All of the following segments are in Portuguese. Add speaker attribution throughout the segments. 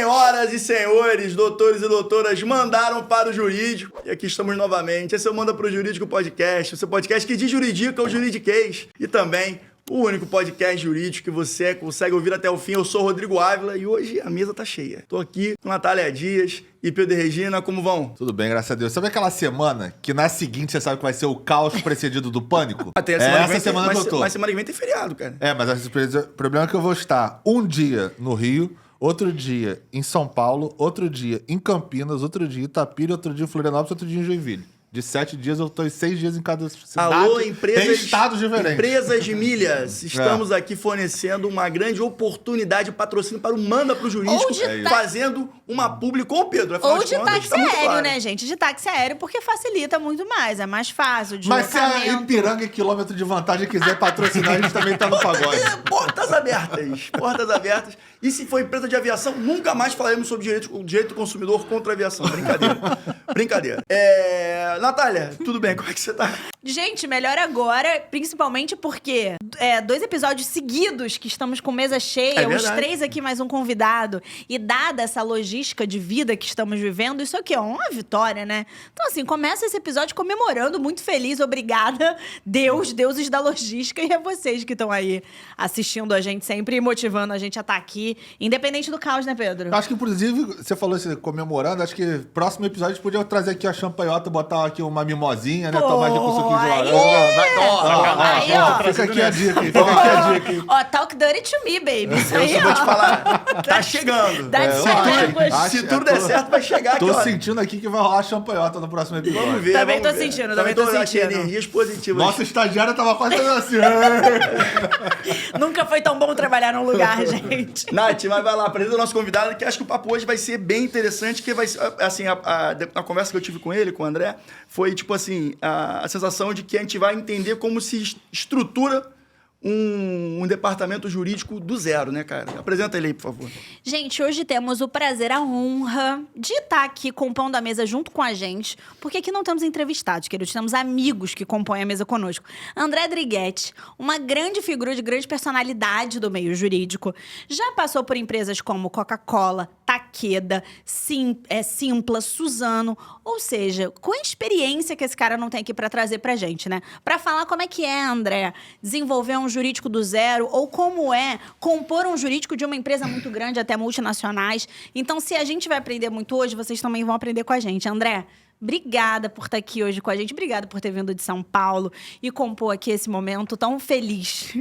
Speaker 1: Senhoras e senhores, doutores e doutoras, mandaram para o jurídico. E aqui estamos novamente. Esse é o Manda pro Jurídico Podcast, o seu podcast que desjuridica o juridiquês. E também o único podcast jurídico que você consegue ouvir até o fim. Eu sou o Rodrigo Ávila e hoje a mesa tá cheia. Tô aqui com Natália Dias e Pedro e Regina. Como vão?
Speaker 2: Tudo bem, graças a Deus. Sabe aquela semana que na seguinte você sabe que vai ser o caos precedido do pânico?
Speaker 1: Essa semana que eu tô. Mas semana que vem tem feriado, cara.
Speaker 2: Mas o problema é que eu vou estar um dia no Rio, outro dia em São Paulo, outro dia em Campinas, outro dia em Itapira, outro dia em Florianópolis, outro dia em Joinville. De 7 dias, eu tô em 6 dias em cada cidade.
Speaker 1: Alô, empresas,
Speaker 2: tem estados diferentes.
Speaker 1: Empresas de milhas. Estamos aqui fornecendo uma grande oportunidade de patrocínio para o Manda pro Jurídico, fazendo uma publi com o Pedro.
Speaker 3: Ou de táxi aéreo, né, gente? De táxi aéreo, porque facilita muito mais. É mais fácil,
Speaker 2: Mas se a Ipiranga e quilômetro de vantagem quiser patrocinar, a gente também tá no pagode.
Speaker 1: Portas abertas. Portas abertas. E se for empresa de aviação, nunca mais falaremos sobre direito do consumidor contra a aviação. Brincadeira. Brincadeira. Natália, tudo bem? Como é que você tá?
Speaker 3: Gente, melhor agora, principalmente porque 2 episódios seguidos que estamos com mesa cheia, os 3 aqui mais um convidado, e dada essa logística de vida que estamos vivendo, isso aqui é uma vitória, né? Então, assim, começa esse episódio comemorando, muito feliz, obrigada, deuses da logística, e a vocês que estão aí assistindo a gente sempre e motivando a gente a estar aqui, independente do caos, né, Pedro?
Speaker 2: Acho que, inclusive, você falou assim, comemorando, acho que próximo episódio a gente podia trazer aqui a champanhota, botar aqui uma mimosinha, né? Tomar aqui com suquinho de laranja. Fica aqui a dica,
Speaker 3: Ó, talk dirty to me, baby. Isso aí,
Speaker 1: eu vou te falar, tá chegando. Se tudo der certo, vai chegar aqui.
Speaker 2: Tô sentindo aqui que vai rolar champanhota no próximo episódio.
Speaker 1: Vamos ver.
Speaker 3: Também tô sentindo.
Speaker 1: Energias positivas.
Speaker 2: Nossa estagiária tava quase assim.
Speaker 3: Nunca foi tão bom trabalhar num lugar, gente.
Speaker 1: Nath, mas vai lá, apresenta o nosso convidado, que acho que o papo hoje vai ser bem interessante, que vai ser, assim, a conversa que eu tive com ele, com o André, foi, tipo assim, a sensação de que a gente vai entender como se estrutura um departamento jurídico do zero, né, cara? Apresenta ele aí, por favor.
Speaker 3: Gente, hoje temos o prazer, a honra de estar aqui compondo a mesa junto com a gente, porque aqui não temos entrevistados, queridos, temos amigos que compõem a mesa conosco. André Driguetti, uma grande figura de grande personalidade do meio jurídico, já passou por empresas como Coca-Cola, Takeda, Simpla, Suzano, ou seja, com a experiência que esse cara não tem aqui para trazer pra gente, né? Para falar como é que é, André, desenvolver um jurídico do zero, ou como é compor um jurídico de uma empresa muito grande até multinacionais. Então, se a gente vai aprender muito hoje, vocês também vão aprender com a gente. André, obrigada por estar aqui hoje com a gente. Obrigada por ter vindo de São Paulo e compor aqui esse momento tão feliz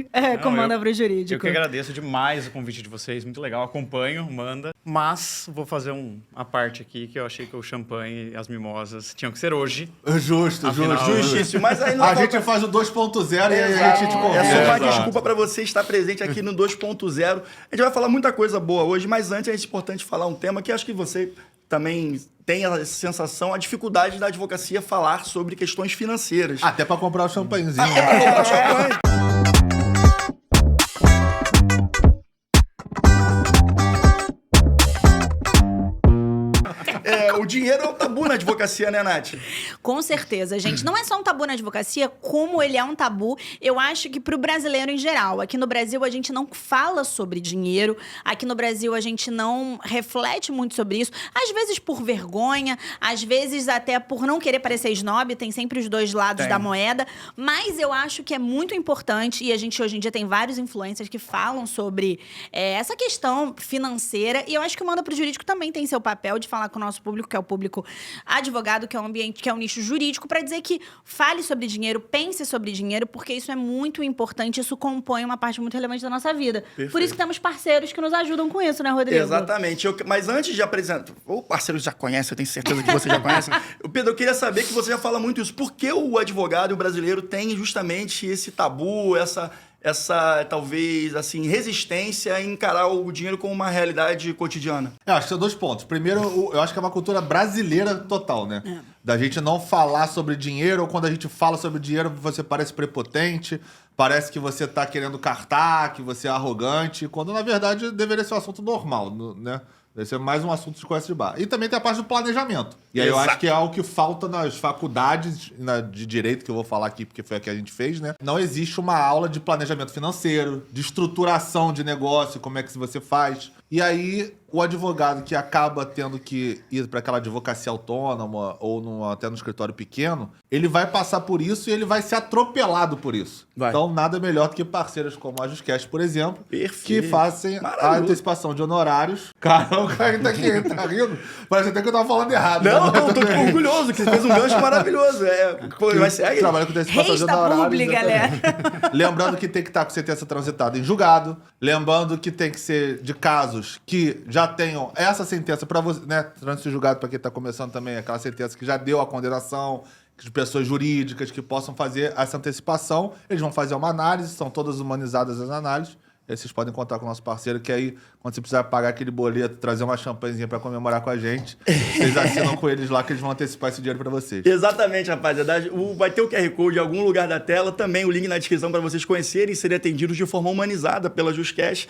Speaker 3: com o Manda pro Jurídico.
Speaker 4: Eu que agradeço demais o convite de vocês. Muito legal. Acompanho, Manda. Mas vou fazer uma parte aqui que eu achei que o champanhe e as mimosas tinham que ser hoje.
Speaker 1: Justíssimo. Mas aí
Speaker 2: a gente faz o 2.0 e aí a gente te convida.
Speaker 1: É só uma desculpa para você estar presente aqui no 2.0. A gente vai falar muita coisa boa hoje, mas antes é importante falar um tema que acho que você também tem a sensação, a dificuldade da advocacia falar sobre questões financeiras.
Speaker 2: Até para comprar o champanhezinho.
Speaker 1: Até para comprar o champanhe. O dinheiro é um tabu na advocacia, né, Nath?
Speaker 3: Com certeza, gente. Não é só um tabu na advocacia, como ele é um tabu, eu acho que pro brasileiro em geral. Aqui no Brasil, a gente não fala sobre dinheiro. Aqui no Brasil, a gente não reflete muito sobre isso. Às vezes por vergonha, às vezes até por não querer parecer snob. Tem sempre os dois lados da moeda. Mas eu acho que é muito importante, e a gente hoje em dia tem vários influencers que falam sobre essa questão financeira. E eu acho que o Manda pro Jurídico também tem seu papel de falar com o nosso público, que é o público advogado, que é um ambiente, que é um nicho jurídico, para dizer que fale sobre dinheiro, pense sobre dinheiro, porque isso é muito importante, isso compõe uma parte muito relevante da nossa vida. Perfeito. Por isso que temos parceiros que nos ajudam com isso, né, Rodrigo?
Speaker 1: Exatamente. Mas antes de apresentar, o parceiro já conhece, eu tenho certeza que você já conhece. Pedro, eu queria saber que você já fala muito isso. Por que o advogado e o brasileiro tem justamente esse tabu, essa talvez, assim, resistência em encarar o dinheiro como uma realidade cotidiana?
Speaker 2: Eu acho que são 2 pontos. Primeiro, eu acho que é uma cultura brasileira total, né? Da gente não falar sobre dinheiro, ou quando a gente fala sobre dinheiro, você parece prepotente, parece que você tá querendo cartar, que você é arrogante, quando, na verdade, deveria ser um assunto normal, né? Deve ser mais um assunto de conversa de bar. E também tem a parte do planejamento. E aí eu acho que é algo que falta nas faculdades de direito, que eu vou falar aqui porque foi a que a gente fez, né? Não existe uma aula de planejamento financeiro, de estruturação de negócio, como é que você faz. E aí o advogado que acaba tendo que ir para aquela advocacia autônoma ou até no escritório pequeno, ele vai passar por isso e ele vai ser atropelado por isso.
Speaker 1: Vai.
Speaker 2: Então, nada melhor do que parceiros como a Juscast, por exemplo,
Speaker 1: Perfeito.
Speaker 2: que fazem a
Speaker 1: Maravilhoso.
Speaker 2: antecipação de honorários. Cara, o cara tá aqui, tá rindo. Parece até que eu tava falando errado.
Speaker 1: Não,
Speaker 2: né?
Speaker 1: não, tô orgulhoso que você fez um gancho maravilhoso. Pô, vai ser aí.
Speaker 2: Trabalha com antecipação de
Speaker 3: Reis da
Speaker 2: honorários.
Speaker 3: publi,
Speaker 2: exatamente.
Speaker 3: galera.
Speaker 2: Lembrando que tem que estar com sentença transitada em julgado. Lembrando que tem que ser de casos que já tenham essa sentença para você, né? Trânsito em julgado, para quem está começando também, aquela sentença que já deu a condenação, de pessoas jurídicas que possam fazer essa antecipação. Eles vão fazer uma análise, são todas humanizadas as análises. E aí vocês podem contar com o nosso parceiro, que aí, quando você precisar pagar aquele boleto, trazer uma champanhezinha para comemorar com a gente, vocês assinam com eles lá que eles vão antecipar esse dinheiro para vocês.
Speaker 1: Exatamente, rapaziada. Vai ter o QR Code em algum lugar da tela, também o link na descrição para vocês conhecerem e serem atendidos de forma humanizada pela Juscast.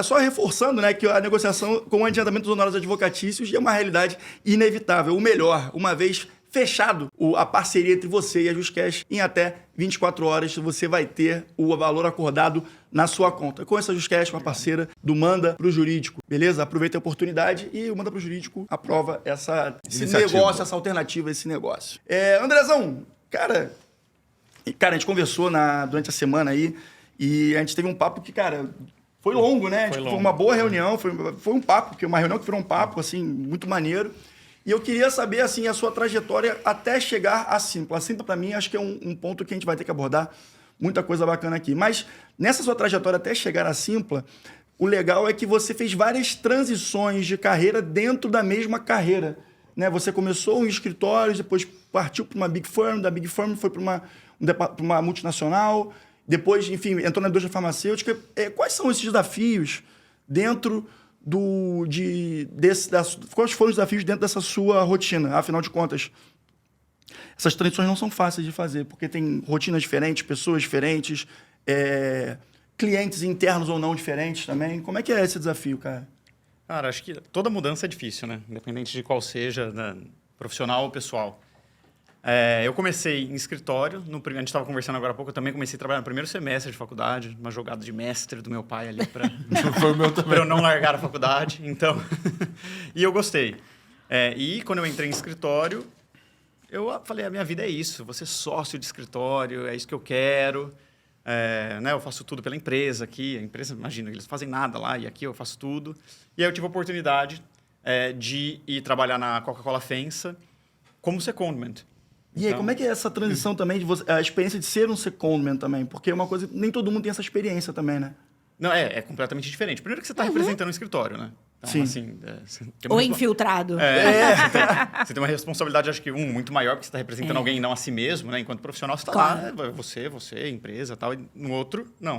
Speaker 1: Só reforçando, né, que a negociação com o adiantamento dos honorários advocatícios é uma realidade inevitável. O melhor, uma vez fechado a parceria entre você e a Juscast, em até 24 horas você vai ter o valor acordado na sua conta. Com essa Juscast, uma parceira do Manda Pro Jurídico, beleza? Aproveita a oportunidade e o Manda Pro Jurídico aprova esse
Speaker 2: Iniciativa.
Speaker 1: negócio, essa alternativa, esse negócio. Andrezão, cara, a gente conversou durante a semana aí e a gente teve um papo que, cara, foi longo, né?
Speaker 4: Foi
Speaker 1: Foi
Speaker 4: longo.
Speaker 1: uma boa reunião, foi um papo, uma reunião que virou um papo, assim, muito maneiro. E eu queria saber, assim, a sua trajetória até chegar à Simpla. A Simpla, para mim, acho que é um ponto que a gente vai ter que abordar muita coisa bacana aqui. Mas nessa sua trajetória até chegar à Simpla, o legal é que você fez várias transições de carreira dentro da mesma carreira. Né? Você começou em escritórios, depois partiu para uma Big Firm, da Big Firm foi para uma multinacional, depois, enfim, entrou na indústria farmacêutica. Quais são esses desafios dentro quais foram os desafios dentro dessa sua rotina? Afinal de contas, essas transições não são fáceis de fazer, porque tem rotinas diferentes, pessoas diferentes, clientes internos ou não diferentes também. Como é que é esse desafio, cara?
Speaker 4: Cara, acho que toda mudança é difícil, né? Independente de qual seja, né? Profissional ou pessoal. Eu comecei em escritório, a gente estava conversando agora há pouco, eu também comecei a trabalhar no primeiro semestre de faculdade, uma jogada de mestre do meu pai ali para
Speaker 2: Foi o meu também.
Speaker 4: eu não largar a faculdade, então... E eu gostei. E quando eu entrei em escritório, eu falei, a minha vida é isso, vou ser sócio de escritório, é isso que eu quero. Né, eu faço tudo pela empresa aqui, a empresa, imagina, eles fazem nada lá e aqui eu faço tudo. E aí eu tive a oportunidade de ir trabalhar na Coca-Cola FEMSA como secondment.
Speaker 1: E aí, como é que é essa transição também, a experiência de ser um secondment também? Porque é uma coisa, nem todo mundo tem essa experiência também, né?
Speaker 4: Não, é completamente diferente. Primeiro que você está representando um escritório, né? Então,
Speaker 1: Sim.
Speaker 4: assim, você tem uma
Speaker 3: Ou
Speaker 4: respo-
Speaker 3: infiltrado.
Speaker 4: Você tem uma responsabilidade, acho que, muito maior, porque você está representando alguém e não a si mesmo, né? Enquanto profissional, você está
Speaker 3: Claro.
Speaker 4: lá, né? Você, empresa e tal. E no outro, não,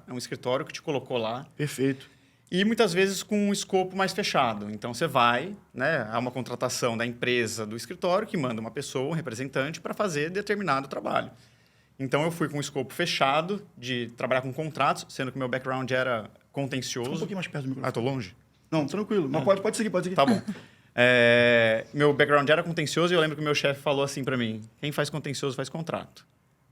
Speaker 4: é um escritório que te colocou lá.
Speaker 1: Perfeito.
Speaker 4: E muitas vezes com um escopo mais fechado. Então, você vai, né? Há uma contratação da empresa, do escritório, que manda uma pessoa, um representante, para fazer determinado trabalho. Então, eu fui com um escopo fechado de trabalhar com contratos, sendo que meu background era contencioso.
Speaker 1: Um pouquinho mais perto do microfone.
Speaker 4: Tô longe?
Speaker 1: Não, tranquilo. Mas pode seguir.
Speaker 4: Tá bom. Meu background era contencioso e eu lembro que o meu chefe falou assim para mim, quem faz contencioso faz contrato.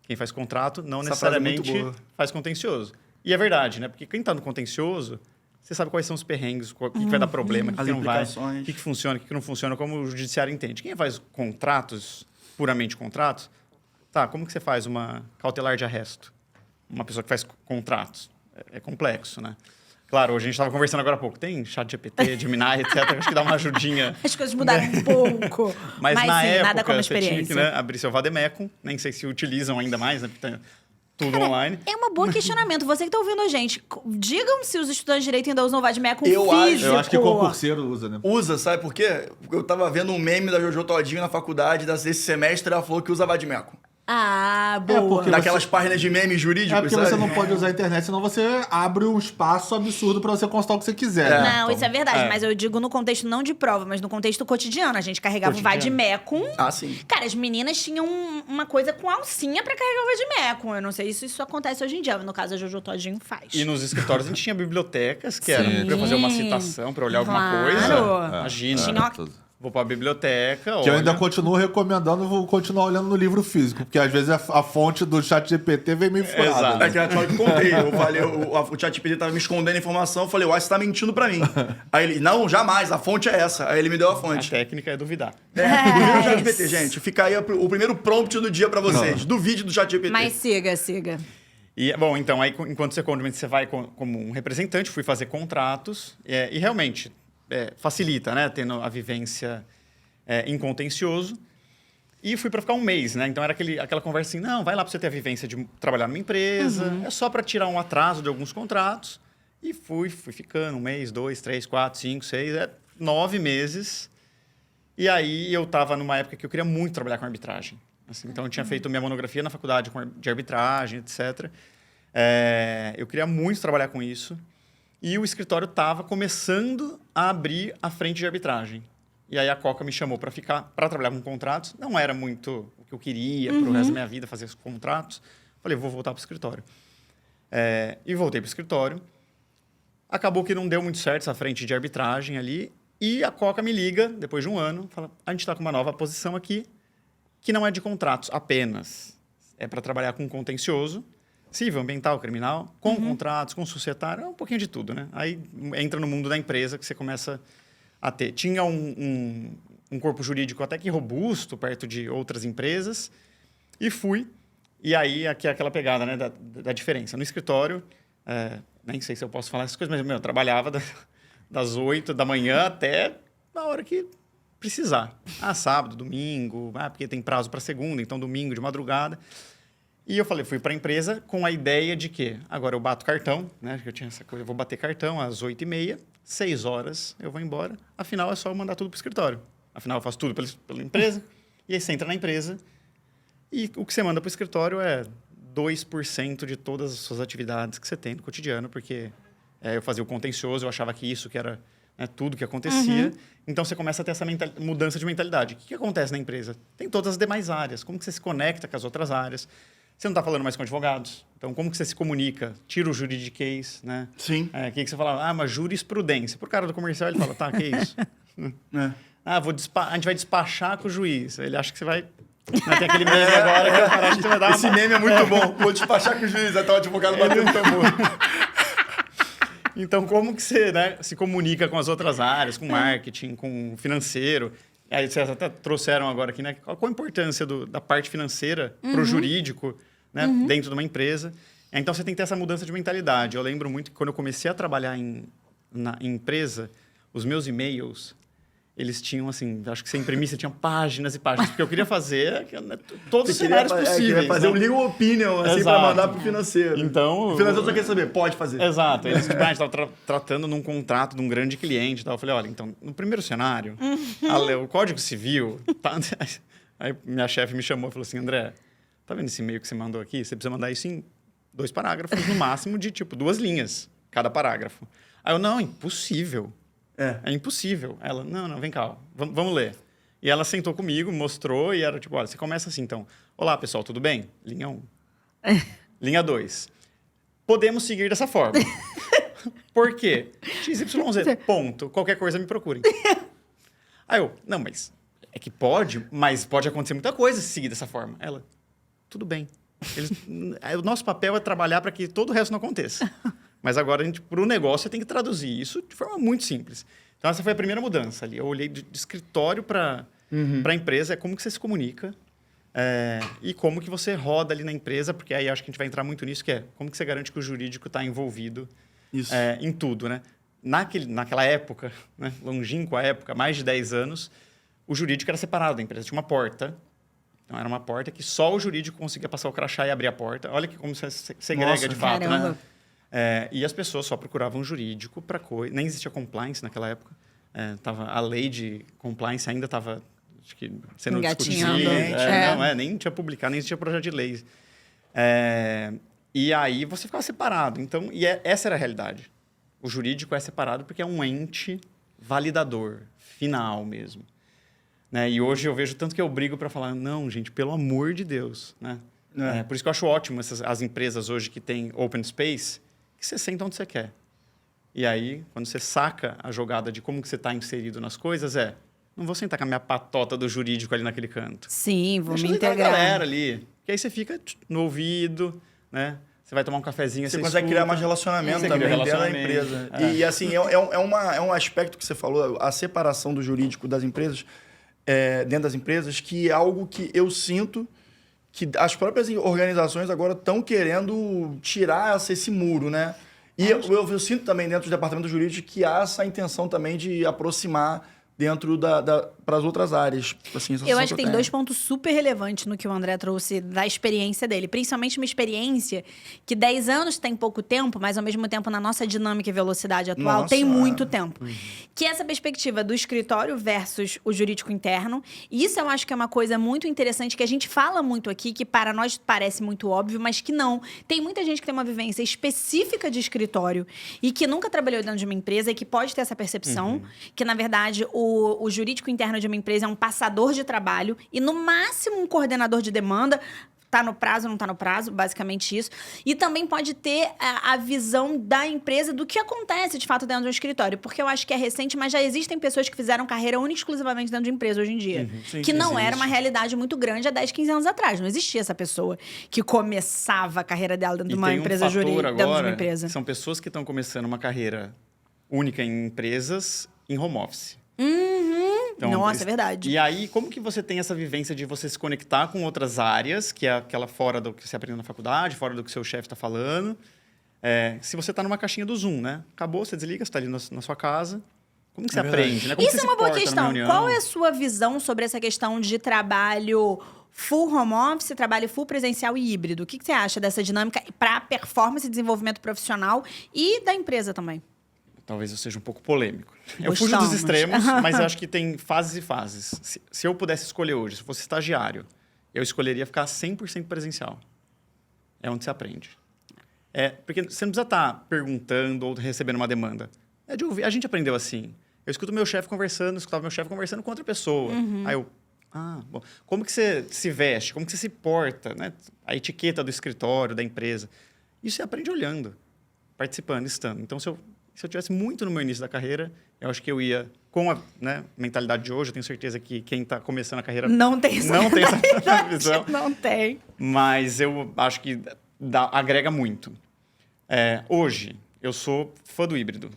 Speaker 4: Quem faz contrato não
Speaker 1: Essa frase é muito
Speaker 4: necessariamente
Speaker 1: boa.
Speaker 4: faz contencioso. E é verdade, né? Porque quem está no contencioso, você sabe quais são os perrengues, o que vai dar problema, o que
Speaker 1: As
Speaker 4: não vai,
Speaker 1: implicações.
Speaker 4: o que funciona, o que não funciona, como o judiciário entende. Quem faz contratos, puramente contratos, tá, como que você faz uma cautelar de arresto? Uma pessoa que faz contratos. É complexo, né? Claro, hoje a gente estava conversando agora há pouco. Tem chat GPT, Gemini, etc. Acho que dá uma ajudinha.
Speaker 3: As coisas mudaram um pouco.
Speaker 4: Mas na
Speaker 3: sim,
Speaker 4: época,
Speaker 3: nada como
Speaker 4: você tinha que,
Speaker 3: experiência.
Speaker 4: né, abrir seu vademecum. Nem sei se utilizam ainda mais, né? Porque tá tudo online.
Speaker 3: É um bom questionamento. Você que está ouvindo a gente, digam se os estudantes de direito ainda usam o vademecum
Speaker 1: Eu acho-
Speaker 3: físico.
Speaker 2: Eu acho que concurseiro usa, né?
Speaker 1: Usa, sabe por quê? Eu tava vendo um meme da Jojo Todinho na faculdade desse semestre, ela falou que usa vademecum.
Speaker 3: Ah, boa.
Speaker 2: porque
Speaker 1: Daquelas páginas de memes jurídicos,
Speaker 2: É porque
Speaker 1: sabe?
Speaker 2: você não pode usar a internet, senão você abre um espaço absurdo pra você constar o que você quiser. né?
Speaker 3: Não,
Speaker 2: Então,
Speaker 3: isso é verdade, mas eu digo no contexto não de prova, mas no contexto cotidiano. A gente carregava o vademecum.
Speaker 1: Ah, sim.
Speaker 3: Cara, as meninas tinham uma coisa com alcinha pra carregar o vademecum. Eu não sei se isso acontece hoje em dia, mas no caso a Jojo Todinho faz.
Speaker 4: E nos escritórios a gente tinha bibliotecas, que era
Speaker 3: Sim.
Speaker 4: pra eu fazer uma citação, pra olhar alguma
Speaker 3: Claro.
Speaker 4: coisa.
Speaker 3: É.
Speaker 4: Imagina.
Speaker 3: Tinha uma-
Speaker 4: Vou pra biblioteca,
Speaker 2: Que eu ainda
Speaker 4: olho.
Speaker 2: continuo recomendando, vou continuar olhando no livro físico, porque às vezes a fonte do chat GPT vem meio furada.
Speaker 4: Exato.
Speaker 2: né?
Speaker 1: É que eu te contei. Eu falei, o ChatGPT tava me escondendo a informação. Eu falei, uai, você tá mentindo pra mim. Aí ele, não, jamais, a fonte é essa. Aí ele me deu a
Speaker 4: A
Speaker 1: fonte.
Speaker 4: técnica é duvidar.
Speaker 1: Duvide do ChatGPT, gente. Fica aí o primeiro prompt do dia pra vocês. Duvide do ChatGPT.
Speaker 3: Mas siga.
Speaker 4: E, bom, então, aí enquanto você vai como um representante, fui fazer contratos e realmente facilita, né? Tendo a vivência em contencioso. E fui para ficar um mês, né? Então era aquela conversa assim, não, vai lá para você ter a vivência de trabalhar numa empresa, é só para tirar um atraso de alguns contratos. E fui ficando 1 mês, 2, 3, 4, 5, 6, 9 meses. E aí eu estava numa época que eu queria muito trabalhar com arbitragem. Assim, então eu tinha feito minha monografia na faculdade de arbitragem, etc. Eu queria muito trabalhar com isso. E o escritório estava começando a abrir a frente de arbitragem. E aí a Coca me chamou para trabalhar com contratos. Não era muito o que eu queria para o resto da minha vida, fazer os contratos. Falei, vou voltar para o escritório. E voltei para o escritório. Acabou que não deu muito certo essa frente de arbitragem ali. E a Coca me liga, depois de um ano, fala, a gente está com uma nova posição aqui, que não é de contratos apenas. É para trabalhar com contencioso, civil, ambiental, criminal, com contratos, com societário, um pouquinho de tudo, né? Aí entra no mundo da empresa que você começa a ter. Tinha um corpo jurídico até que robusto, perto de outras empresas, e fui. E aí, aqui é aquela pegada, né, da diferença. No escritório, nem sei se eu posso falar essas coisas, mas eu trabalhava das 8 da manhã até na hora que precisar. Sábado, domingo, porque tem prazo para segunda, então domingo de madrugada. E eu falei, fui para a empresa com a ideia de que agora eu bato cartão, né? Eu tinha essa coisa, eu vou bater cartão às 8h30, 6 horas eu vou embora. Afinal, é só eu mandar tudo para o escritório. Afinal, eu faço tudo pela empresa. E aí você entra na empresa e o que você manda para o escritório é 2% de todas as suas atividades que você tem no cotidiano, porque eu fazia o contencioso, eu achava que isso que era tudo que acontecia. Então, você começa a ter essa mudança de mentalidade. O que acontece na empresa? Tem todas as demais áreas. Como que você se conecta com as outras áreas? Você não está falando mais com advogados. Então, como que você se comunica? Tira o juridiquês, né?
Speaker 1: Sim.
Speaker 4: Que você fala, uma jurisprudência. Para o cara do comercial, ele fala, tá, que é isso? A gente vai despachar com o juiz. Ele acha que você vai... Tem aquele meme agora que parece que você vai dar
Speaker 1: Esse meme é muito bom. Vou despachar com o juiz, até o advogado batendo tambor.
Speaker 4: Então, como que você se comunica com as outras áreas, com marketing, com financeiro? Aí vocês até trouxeram agora aqui, né? Qual a importância da parte financeira para o jurídico, né? Dentro de uma empresa? Então, você tem que ter essa mudança de mentalidade. Eu lembro muito que quando eu comecei a trabalhar em empresa, os meus e-mails, eles tinham, assim, acho que você imprimisse, tinha páginas e páginas, porque eu queria fazer todos os cenários possíveis.
Speaker 1: Queria fazer um legal opinion, assim,
Speaker 4: Exato.
Speaker 1: para mandar pro financeiro.
Speaker 4: Então...
Speaker 1: O financeiro só quer saber, pode fazer.
Speaker 4: Exato. Eles estavam tratando num contrato de um grande cliente e tal. Eu falei, olha, então, no primeiro cenário, o Código Civil... Aí minha chefe me chamou e falou assim, André, tá vendo esse e-mail que você mandou aqui? Você precisa mandar isso em 2 parágrafos, no máximo de, 2 linhas, cada parágrafo. Aí eu, não, impossível. É impossível. Ela, não, vem cá, vamos ler. E ela sentou comigo, mostrou e era tipo, olha, você começa assim, então. Olá, pessoal, tudo bem? Linha 1. Linha 2. Podemos seguir dessa forma. Por quê? XYZ, ponto. Qualquer coisa me procurem. Aí eu, não, mas é que pode, mas pode acontecer muita coisa se seguir dessa forma. Ela, tudo bem. O nosso papel é trabalhar para que todo o resto não aconteça. Mas agora, para o negócio, você tem que traduzir isso de forma muito simples. Então, essa foi a primeira mudança ali. Eu olhei de escritório para a empresa, como que você se comunica e como que você roda ali na empresa, porque aí acho que a gente vai entrar muito nisso, que é como que você garante que o jurídico está envolvido em tudo, né? Naquela época, né, longínqua época, mais de 10 anos, o jurídico era separado da empresa. Tinha uma porta. Então, era uma porta que só o jurídico conseguia passar o crachá e abrir a porta. Olha que como você segrega de fato,
Speaker 3: caramba.
Speaker 4: né? E as pessoas só procuravam jurídico para coisa. Nem existia compliance naquela época. A lei de compliance ainda estava sendo
Speaker 3: Engatinhando.
Speaker 4: discutida. Nem tinha publicado, nem existia projeto de lei. E aí você ficava separado. Então, essa era a realidade. O jurídico é separado porque é um ente validador, final mesmo. Né? E hoje eu vejo tanto que eu brigo para falar, não, gente, pelo amor de Deus. Né? Por isso que eu acho ótimo as empresas hoje que têm open space, que você senta onde você quer. E aí, quando você saca a jogada de como que você está inserido nas coisas, Não vou sentar com a minha patota do jurídico ali naquele canto.
Speaker 3: Sim, vou
Speaker 4: Deixa
Speaker 3: me
Speaker 4: eu sentar com a
Speaker 3: integrar.
Speaker 4: galera ali. Que aí você fica no ouvido, né? Você vai tomar um cafezinho,
Speaker 1: Você
Speaker 4: você
Speaker 1: consegue
Speaker 4: escuta.
Speaker 1: criar mais relacionamento
Speaker 4: Você
Speaker 1: também
Speaker 4: cria
Speaker 1: dentro da
Speaker 4: relacionamento.
Speaker 1: empresa.
Speaker 4: É.
Speaker 1: E assim, é um aspecto que você falou, a separação do jurídico das empresas, dentro das empresas, que é algo que eu sinto que as próprias organizações agora estão querendo tirar esse muro, né? E eu sinto também dentro do departamento jurídico que há essa intenção também de aproximar dentro para as outras áreas. Assim,
Speaker 3: Eu acho que tem 2 pontos super relevantes no que o André trouxe da experiência dele. Principalmente uma experiência que 10 anos tem pouco tempo, mas ao mesmo tempo na nossa dinâmica e velocidade atual
Speaker 1: Nossa,
Speaker 3: tem muito tempo. Que é essa perspectiva do escritório versus o jurídico interno. E isso eu acho que é uma coisa muito interessante que a gente fala muito aqui, que para nós parece muito óbvio, mas que não. Tem muita gente que tem uma vivência específica de escritório e que nunca trabalhou dentro de uma empresa e que pode ter essa percepção, que na verdade o jurídico interno de uma empresa é um passador de trabalho e, no máximo, um coordenador de demanda. Tá no prazo, não tá no prazo, basicamente isso. E também pode ter a visão da empresa do que acontece, de fato, dentro de um escritório. Porque eu acho que é recente, mas já existem pessoas que fizeram carreira única e exclusivamente dentro de empresa hoje em dia.
Speaker 1: Sim,
Speaker 3: que não era
Speaker 1: existe.
Speaker 3: uma realidade muito grande há 10, 15 anos atrás. Não existia essa pessoa que começava a carreira dela dentro de uma
Speaker 4: tem
Speaker 3: empresa
Speaker 4: fator
Speaker 3: jurídica, dentro de uma
Speaker 4: agora,
Speaker 3: empresa.
Speaker 4: São pessoas que estão começando uma carreira única em empresas em home office. Então,
Speaker 3: Nossa, é verdade.
Speaker 4: E aí, como que você tem essa vivência de você se conectar com outras áreas, que é aquela fora do que você aprendeu na faculdade, fora do que seu chefe está falando? Se você está numa caixinha do Zoom, né? Acabou, você desliga, você está ali na sua casa. Como que você aprende, né? Como
Speaker 3: Isso
Speaker 4: você
Speaker 3: é uma
Speaker 4: se
Speaker 3: boa
Speaker 4: porta numa
Speaker 3: questão.
Speaker 4: reunião?
Speaker 3: Qual é a sua visão sobre essa questão de trabalho full home office, trabalho full presencial e híbrido? O que você acha dessa dinâmica para performance e desenvolvimento profissional e da empresa também?
Speaker 4: Talvez eu seja um pouco polêmico. Eu fujo
Speaker 3: Gostamos.
Speaker 4: dos extremos, mas eu acho que tem fases e fases. Se eu pudesse escolher hoje, se eu fosse estagiário, eu escolheria ficar 100% presencial. É onde você aprende. Porque você não precisa estar perguntando ou recebendo uma demanda. É de ouvir. A gente aprendeu assim. Eu escuto meu chefe conversando, escutava meu chefe conversando com outra pessoa. Aí eu... bom. Como que você se veste? Como que você se porta? Né? A etiqueta do escritório, da empresa. Isso você aprende olhando, participando, estando. Então, se eu tivesse muito no meu início da carreira, eu acho que eu ia, com a mentalidade de hoje, eu tenho certeza que quem está começando a carreira
Speaker 3: Não tem essa
Speaker 4: não tem essa visão.
Speaker 3: Não tem.
Speaker 4: Mas eu acho que agrega muito. Hoje, eu sou fã do híbrido.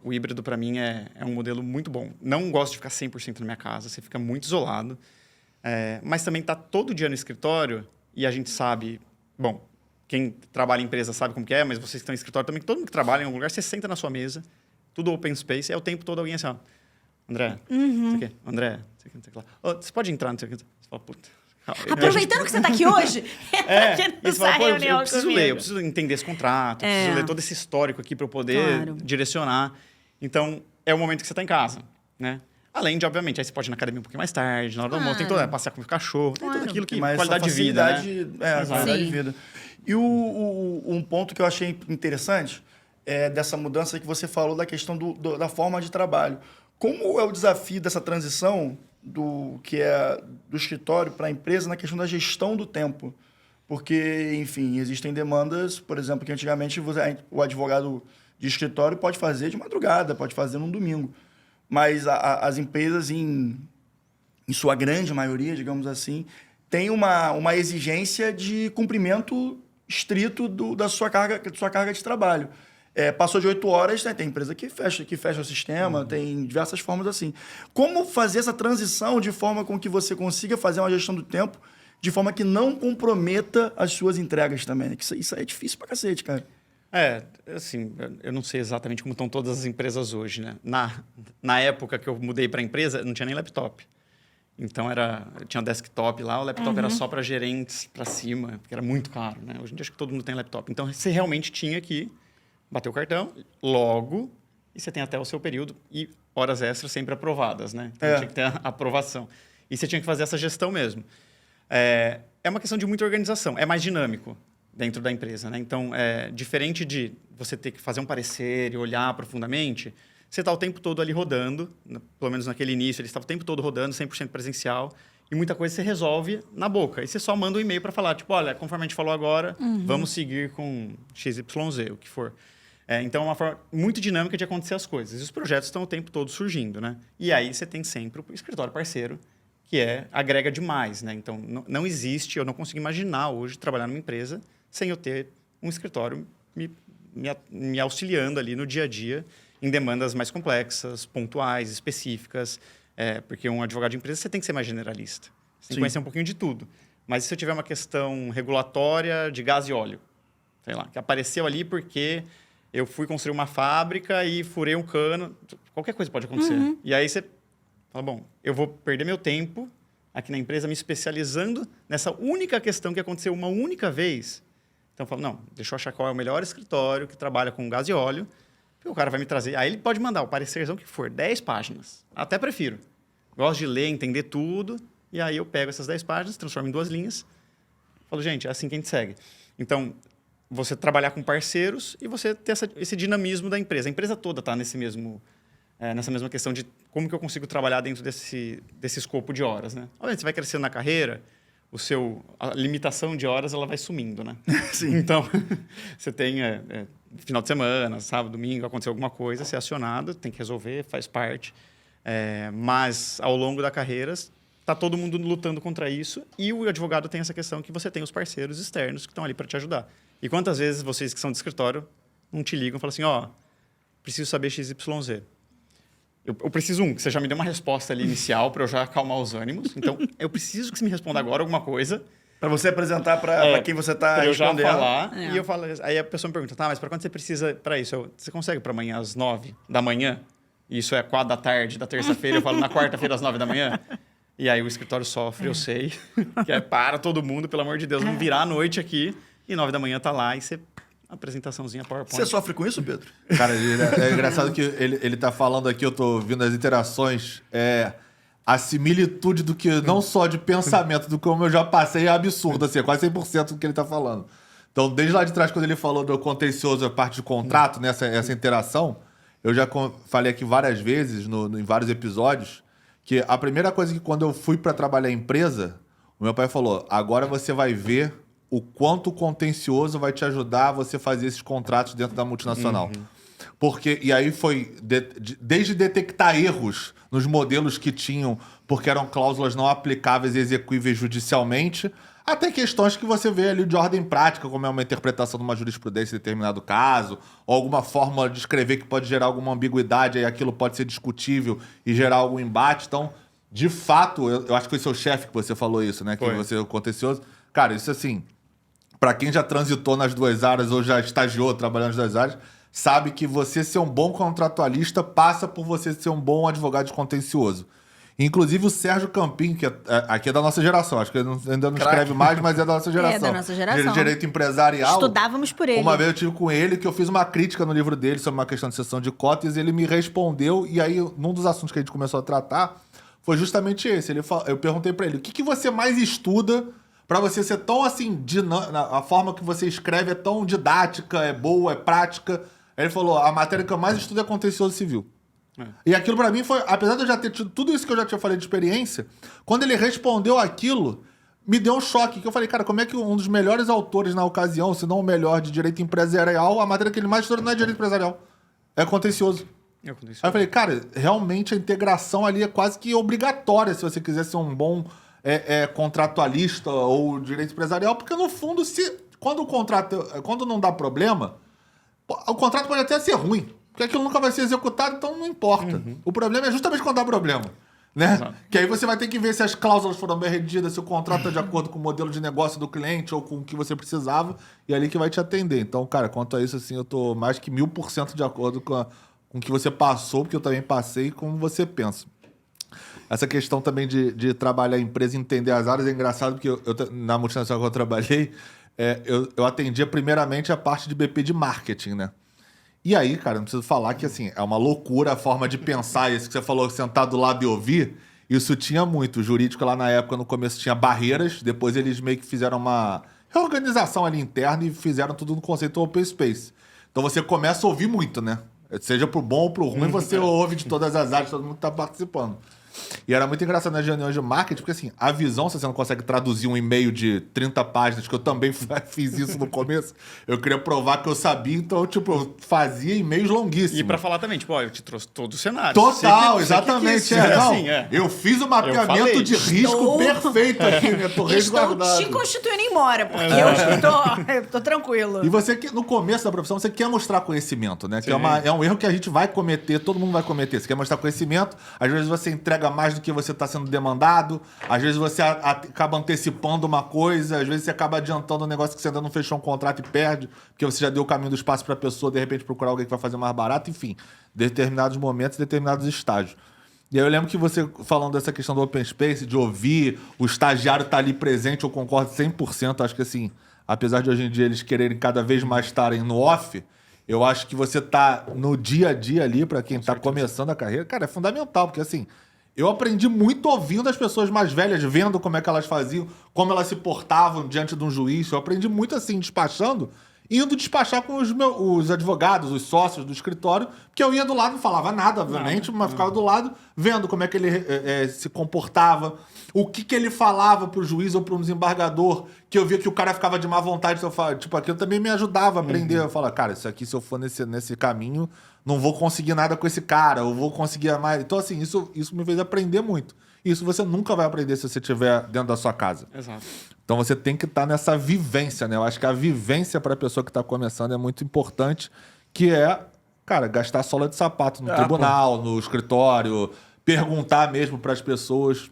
Speaker 4: O híbrido, para mim, é um modelo muito bom. Não gosto de ficar 100% na minha casa, você fica muito isolado. Mas também está todo dia no escritório e a gente sabe... Bom, quem trabalha em empresa sabe como que é, mas vocês que estão em escritório também, todo mundo que trabalha em algum lugar, você senta na sua mesa, tudo open space, o tempo todo alguém assim, ó, André, não sei o quê, André, não sei o quê, não sei o quê lá. Você pode entrar, não sei o quê. Você fala, puta...
Speaker 3: Aproveitando que você está aqui hoje, entra aqui
Speaker 4: E você
Speaker 3: nessa
Speaker 4: fala, pô, eu
Speaker 3: reunião
Speaker 4: preciso
Speaker 3: comigo.
Speaker 4: ler, eu preciso entender esse contrato, eu preciso ler todo esse histórico aqui para eu poder
Speaker 3: Claro.
Speaker 4: direcionar. Então, é o momento que você está em casa, né? Além de, obviamente, aí você pode ir na academia um pouquinho mais tarde, na hora do almoço, tem todo, passear com o cachorro, tem tudo aquilo que
Speaker 1: Mas
Speaker 4: qualidade de
Speaker 1: essa
Speaker 4: vida, né?
Speaker 1: facilidade, qualidade de
Speaker 3: Sim.
Speaker 1: vida. E um ponto que eu achei interessante dessa mudança que você falou da questão da forma de trabalho. Como é o desafio dessa transição do escritório para a empresa na questão da gestão do tempo? Porque, enfim, existem demandas, por exemplo, que antigamente o advogado de escritório pode fazer de madrugada, pode fazer num domingo. Mas as empresas, em sua grande maioria, digamos assim, têm uma exigência de cumprimento estrito da sua carga de trabalho. Passou de 8 horas, né? Tem empresa que fecha o sistema, tem diversas formas assim. Como fazer essa transição de forma com que você consiga fazer uma gestão do tempo de forma que não comprometa as suas entregas também? Né? Que isso aí é difícil pra cacete, cara.
Speaker 4: Assim, eu não sei exatamente como estão todas as empresas hoje, né? Na época que eu mudei para a empresa, não tinha nem laptop. Então, tinha desktop lá, o laptop era só para gerentes, para cima, porque era muito caro, né? Hoje em dia, acho que todo mundo tem laptop. Então, você realmente tinha que bater o cartão, logo, e você tem até o seu período, e horas extras sempre aprovadas, né? Então, tinha que ter a aprovação. E você tinha que fazer essa gestão mesmo. É uma questão de muita organização, é mais dinâmico dentro da empresa, né? Então, diferente de você ter que fazer um parecer e olhar profundamente, você está o tempo todo ali rodando, pelo menos naquele início, ele estava o tempo todo rodando, 100% presencial, e muita coisa você resolve na boca. E você só manda um e-mail para falar, tipo, olha, conforme a gente falou agora, vamos seguir com XYZ, o que for. Então, é uma forma muito dinâmica de acontecer as coisas. E os projetos estão o tempo todo surgindo, né? E aí você tem sempre o escritório parceiro, que agrega demais, né? Então, eu não consigo imaginar hoje trabalhar numa empresa sem eu ter um escritório me auxiliando ali no dia a dia em demandas mais complexas, pontuais, específicas. Porque um advogado de empresa, você tem que ser mais generalista. Você tem que conhecer um pouquinho de tudo. Mas se eu tiver uma questão regulatória de gás e óleo, sei lá, que apareceu ali porque eu fui construir uma fábrica e furei um cano, qualquer coisa pode acontecer. E aí você fala, bom, eu vou perder meu tempo aqui na empresa me especializando nessa única questão que aconteceu uma única vez. Então eu falo, não, deixa eu achar qual é o melhor escritório que trabalha com gás e óleo, porque o cara vai me trazer. Aí ele pode mandar o parecerzão que for, 10 páginas. Até prefiro. Gosto de ler, entender tudo. E aí eu pego essas 10 páginas, transformo em 2 linhas. Falo, gente, é assim que a gente segue. Então, você trabalhar com parceiros e você ter esse dinamismo da empresa. A empresa toda está nessa mesma questão de como que eu consigo trabalhar dentro desse escopo de horas, né? Obviamente, você vai crescendo na carreira, a limitação de horas ela vai sumindo, né?
Speaker 1: Sim.
Speaker 4: Então, você tem final de semana, sábado, domingo, aconteceu alguma coisa, você é acionado, tem que resolver, faz parte. Mas, ao longo da carreira, está todo mundo lutando contra isso e o advogado tem essa questão que você tem os parceiros externos que estão ali para te ajudar. E quantas vezes vocês que são de escritório não te ligam e falam assim, preciso saber XYZ. Eu preciso que você já me dê uma resposta ali inicial para eu já acalmar os ânimos. Então, eu preciso que você me responda agora alguma coisa.
Speaker 1: Para você apresentar para quem você está respondendo.
Speaker 4: Eu já falar. E eu falo, aí a pessoa me pergunta, mas para quando você precisa para isso? Você consegue para amanhã às 9 da manhã? E isso é 4 da tarde da terça-feira. Eu falo na quarta-feira às 9 da manhã. E aí o escritório sofre, eu sei. Que para todo mundo, pelo amor de Deus, não virar à noite aqui. E 9 da manhã tá lá e você... apresentaçãozinha PowerPoint.
Speaker 1: Você sofre com isso, Pedro?
Speaker 2: Cara, é engraçado que ele tá falando aqui, eu tô ouvindo as interações, a similitude do que, não só de pensamento, do como eu já passei, é absurdo, assim, é quase 100% do que ele tá falando. Então, desde lá de trás, quando ele falou do contencioso, a parte de contrato, né, essa interação, eu já falei aqui várias vezes, em vários episódios, que a primeira coisa que quando eu fui para trabalhar em empresa, o meu pai falou, agora você vai ver o quanto o contencioso vai te ajudar a você fazer esses contratos dentro da multinacional. Porque, e aí foi desde detectar erros nos modelos que tinham, porque eram cláusulas não aplicáveis e execuíveis judicialmente, até questões que você vê ali de ordem prática, como é uma interpretação de uma jurisprudência em determinado caso, ou alguma forma de escrever que pode gerar alguma ambiguidade, aí aquilo pode ser discutível e gerar algum embate. Então, de fato, eu acho que foi seu chefe que você falou isso, né? Que você é o contencioso. Cara, isso assim... Para quem já transitou nas duas áreas ou já estagiou trabalhando nas duas áreas, sabe que você ser um bom contratualista passa por você ser um bom advogado de contencioso. Inclusive o Sérgio Campim, que aqui é da nossa geração, acho que ele ainda não escreve mais, mas é da nossa geração.
Speaker 3: É da nossa geração.
Speaker 2: Direito empresarial.
Speaker 3: Estudávamos por ele.
Speaker 2: Uma vez eu tive com ele, que eu fiz uma crítica no livro dele sobre uma questão de cessão de cotas, e ele me respondeu, e aí, num dos assuntos que a gente começou a tratar, foi justamente esse. Eu perguntei para ele, o que você mais estuda para você ser tão assim, a forma que você escreve é tão didática, é boa, é prática. Aí ele falou, a matéria que eu mais estudo é contencioso civil. E aquilo para mim foi, apesar de eu já ter tido tudo isso que eu já tinha falado de experiência, quando ele respondeu aquilo, me deu um choque. Que eu falei, cara, como é que um dos melhores autores na ocasião, se não o melhor de direito empresarial, a matéria que ele mais estuda não é direito empresarial, é contencioso. Aí eu falei, cara, realmente a integração ali é quase que obrigatória se você quiser ser um bom... contratualista ou direito empresarial, porque no fundo, quando não dá problema, o contrato pode até ser ruim, porque aquilo nunca vai ser executado, então não importa. O problema é justamente quando dá problema, né?
Speaker 4: Exato.
Speaker 2: Que aí você vai ter que ver se as cláusulas foram bem redigidas, se o contrato é de acordo com o modelo de negócio do cliente ou com o que você precisava, e é ali que vai te atender. Então, cara, quanto a isso, assim, eu tô mais que 1000% de acordo com o que você passou, porque eu também passei, e como você pensa. Essa questão também de trabalhar em empresa e entender as áreas é engraçado, porque na multinacional que eu trabalhei, eu atendia primeiramente a parte de BP de marketing, né? E aí, cara, não preciso falar que, assim, é uma loucura a forma de pensar isso que você falou, sentar do lado e ouvir. Isso tinha muito. O jurídico lá na época, no começo, tinha barreiras, depois eles meio que fizeram uma reorganização ali interna e fizeram tudo no conceito Open Space. Então você começa a ouvir muito, né? Seja pro bom ou pro ruim, você ouve de todas as áreas, todo mundo tá participando. E era muito engraçado nas reuniões de marketing, porque assim, a visão, se você não consegue traduzir um e-mail de 30 páginas, que eu também fiz isso no começo, eu queria provar que eu sabia, então, tipo, eu fazia e-mails longuíssimos.
Speaker 4: E pra falar também, tipo, ó, eu te trouxe todo o cenário.
Speaker 2: Total,
Speaker 4: Você que
Speaker 2: exatamente.
Speaker 4: quis, né?
Speaker 2: Não,
Speaker 4: Assim,
Speaker 2: eu fiz o
Speaker 4: Eu
Speaker 2: mapeamento
Speaker 4: falei.
Speaker 2: de risco perfeito aqui, né? Tô
Speaker 3: Estou
Speaker 2: resguardado.
Speaker 3: te constituindo embora, porque eu tô tranquilo.
Speaker 2: E você, no começo da profissão, você quer mostrar conhecimento, né? Que
Speaker 4: Sim.
Speaker 2: é um erro que a gente vai cometer, todo mundo vai cometer. Você quer mostrar conhecimento, às vezes você entrega mais do que você está sendo demandado, às vezes você acaba antecipando uma coisa, às vezes você acaba adiantando um negócio que você ainda não fechou um contrato e perde, porque você já deu o caminho do espaço para a pessoa, de repente procurar alguém que vai fazer mais barato, enfim, determinados momentos, determinados estágios. E aí eu lembro que você, falando dessa questão do open space, de ouvir, o estagiário tá ali presente, eu concordo 100%, acho que assim, apesar de hoje em dia eles quererem cada vez mais estarem no off, eu acho que você tá no dia a dia ali, para quem tá começando a carreira, cara, é fundamental, porque assim, eu aprendi muito ouvindo as pessoas mais velhas, vendo como é que elas faziam, como elas se portavam diante de um juiz, eu aprendi muito assim, despachando, indo despachar com os advogados, os sócios do escritório, porque eu ia do lado, não falava nada, obviamente, mas ficava do lado, vendo como é que ele se comportava, o que ele falava pro juiz ou pro desembargador, que eu via que o cara ficava de má vontade, então eu falava, tipo, aquilo também me ajudava a aprender. Eu falava, cara, isso aqui, se eu for nesse caminho, não vou conseguir nada com esse cara, eu vou conseguir mais. Então, assim, isso me fez aprender muito. Isso você nunca vai aprender se você estiver dentro da sua casa.
Speaker 4: Exato.
Speaker 2: Então você tem que estar nessa vivência, né? Eu acho que a vivência para a pessoa que está começando é muito importante, que é, cara, gastar sola de sapato no tribunal, no escritório, perguntar mesmo para as pessoas.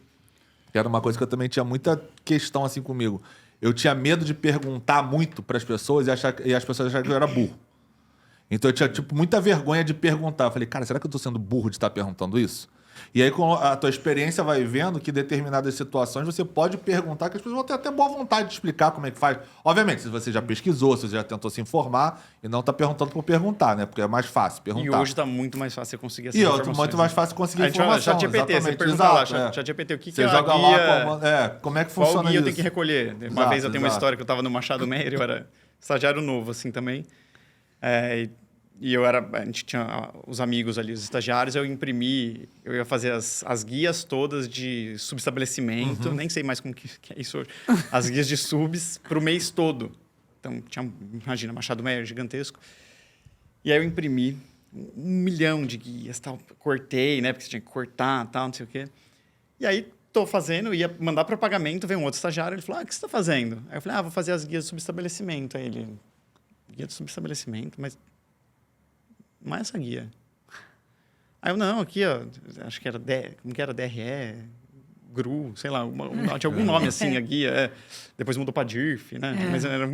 Speaker 2: Que era uma coisa que eu também tinha muita questão assim comigo. Eu tinha medo de perguntar muito para as pessoas e as pessoas achavam que eu era burro. Então eu tinha, tipo, muita vergonha de perguntar. Eu falei, cara, será que eu estou sendo burro de estar perguntando isso? E aí, com a tua experiência, vai vendo que em determinadas situações você pode perguntar, que as pessoas vão ter até boa vontade de explicar como é que faz. Obviamente, se você já pesquisou, se você já tentou se informar, e não tá perguntando por perguntar, né? Porque é mais fácil perguntar.
Speaker 4: E hoje tá muito mais fácil você conseguir essas
Speaker 2: E
Speaker 4: informações.
Speaker 2: muito mais fácil conseguir
Speaker 4: A gente fala,
Speaker 2: informação.
Speaker 4: ChatGPT, você
Speaker 2: exatamente,
Speaker 4: pergunta lá,
Speaker 2: exato,
Speaker 4: ChatGPT, o que
Speaker 2: você
Speaker 4: é a
Speaker 2: joga
Speaker 4: guia...
Speaker 2: lá, como é que
Speaker 4: Qual
Speaker 2: funciona
Speaker 4: guia eu
Speaker 2: isso?
Speaker 4: tenho que recolher? Uma
Speaker 2: Exato,
Speaker 4: vez eu tenho uma
Speaker 2: exato.
Speaker 4: história que eu tava no Machado Meyer, eu era estagiário novo, assim, também. E a gente tinha os amigos ali, os estagiários, eu ia fazer as guias todas de subestabelecimento, nem sei mais como que é isso hoje, as guias de subs para o mês todo. Então, imagina, Machado Meyer gigantesco. E aí eu imprimi 1 milhão de guias, tal, cortei, né, porque você tinha que cortar, tal, não sei o quê. E aí, tô fazendo, ia mandar para pagamento, veio um outro estagiário, ele falou, o que você está fazendo? Aí eu falei, vou fazer as guias de subestabelecimento. Aí ele, guia de subestabelecimento, mas não é essa guia. Aí eu, não, aqui, ó, acho que era, como que era, DRE, GRU, sei lá, tinha algum nome assim, a guia. Depois mudou para DIRF, né? Mas era...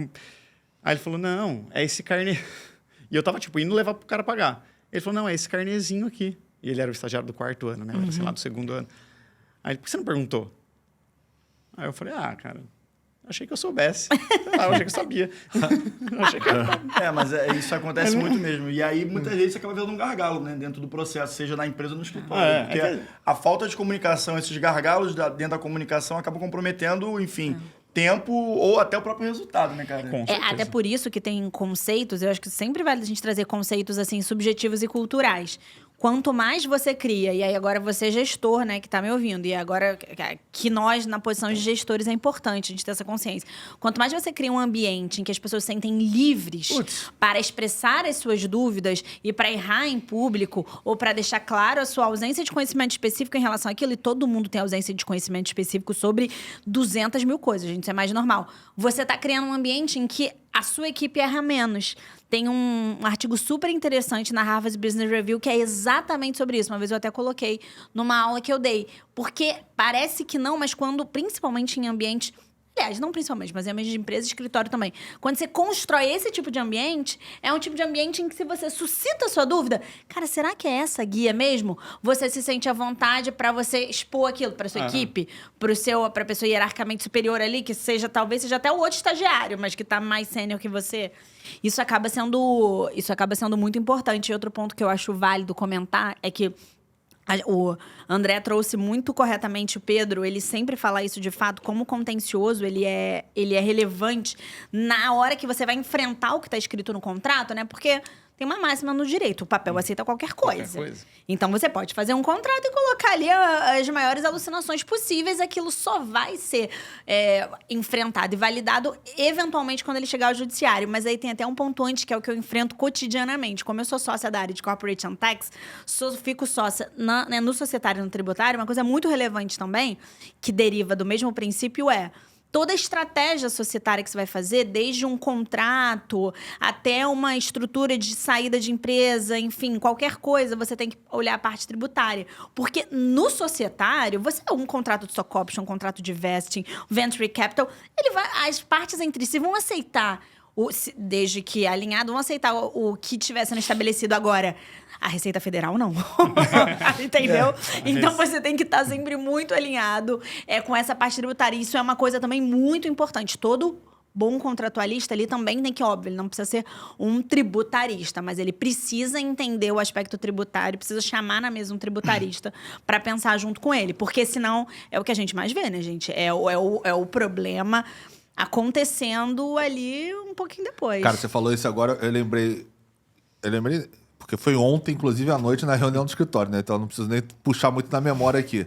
Speaker 4: Aí ele falou, não, é esse carnê. E eu tava, tipo, indo levar pro cara pagar. Ele falou, não, é esse carnezinho aqui. E ele era o estagiário do 4º ano, né? Eu era, sei lá, do 2º ano. Aí ele, por que você não perguntou? Aí eu falei, cara... Achei que eu soubesse. Eu achei que eu sabia. Achei que
Speaker 1: mas isso acontece muito mesmo. E aí, muitas vezes, você acaba vendo um gargalo, né? Dentro do processo, seja na empresa ou no escritório. Porque a falta de comunicação, esses gargalos dentro da comunicação acabam comprometendo, enfim, tempo ou até o próprio resultado, né, cara?
Speaker 3: Até por isso que tem conceitos, eu acho que sempre vale a gente trazer conceitos, assim, subjetivos e culturais. Quanto mais você cria, e aí agora você é gestor, né, que tá me ouvindo, e agora que nós, na posição de gestores, é importante a gente ter essa consciência. Quanto mais você cria um ambiente em que as pessoas se sentem livres para expressar as suas dúvidas e para errar em público, ou para deixar claro a sua ausência de conhecimento específico em relação àquilo, e todo mundo tem ausência de conhecimento específico sobre 200 mil coisas, gente, isso é mais normal. Você tá criando um ambiente em que a sua equipe erra menos. Tem um artigo super interessante na Harvard Business Review que é exatamente sobre isso. Uma vez eu até coloquei numa aula que eu dei. Porque parece que não, mas principalmente em ambientes... Aliás, não principalmente, mas em ambiente de empresa e escritório também. Quando você constrói esse tipo de ambiente, é um tipo de ambiente em que se você suscita a sua dúvida, cara, será que é essa guia mesmo? Você se sente à vontade para você expor aquilo para sua equipe, para a pessoa hierarquicamente superior ali, que talvez seja até o outro estagiário, mas que tá mais sênior que você. Isso acaba sendo muito importante. E outro ponto que eu acho válido comentar é que o André trouxe muito corretamente o Pedro, ele sempre fala isso de fato, como contencioso ele é relevante na hora que você vai enfrentar o que está escrito no contrato, né? Porque Tem uma máxima no direito, o papel aceita qualquer coisa.
Speaker 4: Qualquer coisa.
Speaker 3: Então você pode fazer um contrato e colocar ali as maiores alucinações possíveis, aquilo só vai ser enfrentado e validado eventualmente quando ele chegar ao judiciário. Mas aí tem até um ponto antes, que é o que eu enfrento cotidianamente. Como eu sou sócia da área de Corporation Tax, fico sócia no societário e no tributário, uma coisa muito relevante também, que deriva do mesmo princípio, toda a estratégia societária que você vai fazer, desde um contrato até uma estrutura de saída de empresa, enfim, qualquer coisa, você tem que olhar a parte tributária. Porque no societário, um contrato de stock option, um contrato de vesting, venture capital, as partes entre si vão aceitar, desde que alinhado, vão aceitar o que estiver sendo estabelecido agora. A Receita Federal, não. Entendeu? Então, você tem que estar sempre muito alinhado com essa parte tributária. Isso é uma coisa também muito importante. Todo bom contratualista ali também tem que, óbvio, ele não precisa ser um tributarista, mas ele precisa entender o aspecto tributário, precisa chamar na mesa um tributarista para pensar junto com ele. Porque, senão, é o que a gente mais vê, né, gente? É o problema acontecendo ali um pouquinho depois.
Speaker 2: Cara, você falou isso agora, eu lembrei... Porque foi ontem, inclusive, à noite, na reunião do escritório, né? Então, não preciso nem puxar muito na memória aqui.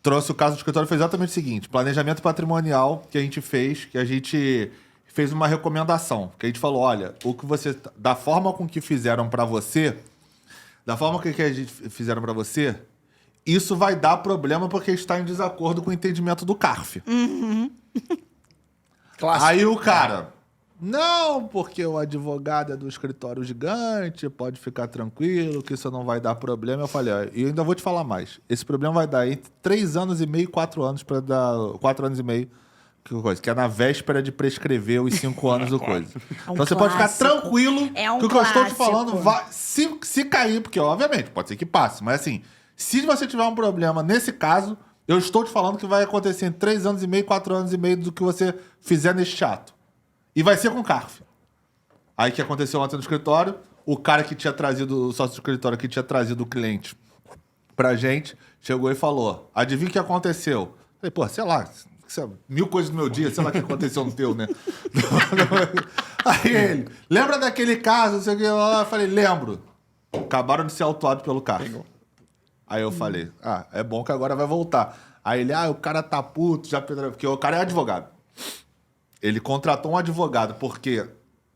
Speaker 2: Trouxe o caso do escritório, foi exatamente o seguinte. Planejamento patrimonial que a gente fez uma recomendação. Que a gente falou, olha, da forma com que fizeram para você, isso vai dar problema porque está em desacordo com o entendimento do CARF.
Speaker 3: Uhum.
Speaker 1: Clássico.
Speaker 2: Aí o cara... Não, porque o advogado é do escritório gigante, pode ficar tranquilo, que isso não vai dar problema. Eu falei, e eu ainda vou te falar mais. Esse problema vai dar entre 3 anos e meio e 4 anos, para dar 4 anos e meio, que é na véspera de prescrever os 5 anos do coisa. Então você pode ficar tranquilo que o que eu estou te falando vai... Se cair, porque obviamente pode ser que passe, mas assim, se você tiver um problema nesse caso, eu estou te falando que vai acontecer em 3 anos e meio, 4 anos e meio do que você fizer neste ato. E vai ser com CARF. Aí o que aconteceu ontem no escritório, o cara que tinha trazido, o sócio do escritório que tinha trazido o cliente pra gente, chegou e falou, adivinha o que aconteceu? Falei, pô, sei lá, 1000 coisas no meu dia, sei lá o que aconteceu no teu, né? Aí ele, lembra daquele caso, não sei o que, eu falei, lembro. Acabaram de ser autuados pelo CARF. Aí eu falei, é bom que agora vai voltar. Aí ele, o cara tá puto, porque o cara é advogado. Ele contratou um advogado, porque...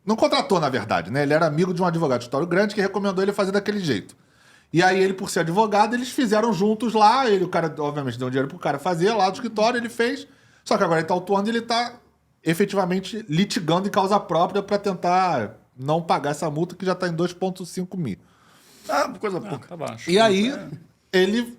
Speaker 2: Não contratou, na verdade, né? Ele era amigo de um advogado de escritório grande que recomendou ele fazer daquele jeito. E aí ele, por ser advogado, eles fizeram juntos lá. O cara, obviamente, deu dinheiro pro cara fazer lá do escritório, ele fez. Só que agora ele tá autuando e ele tá efetivamente litigando em causa própria para tentar não pagar essa multa que já tá em 2,5 mil.
Speaker 1: Coisa pouca.
Speaker 4: Tá baixo.
Speaker 2: E aí, ele...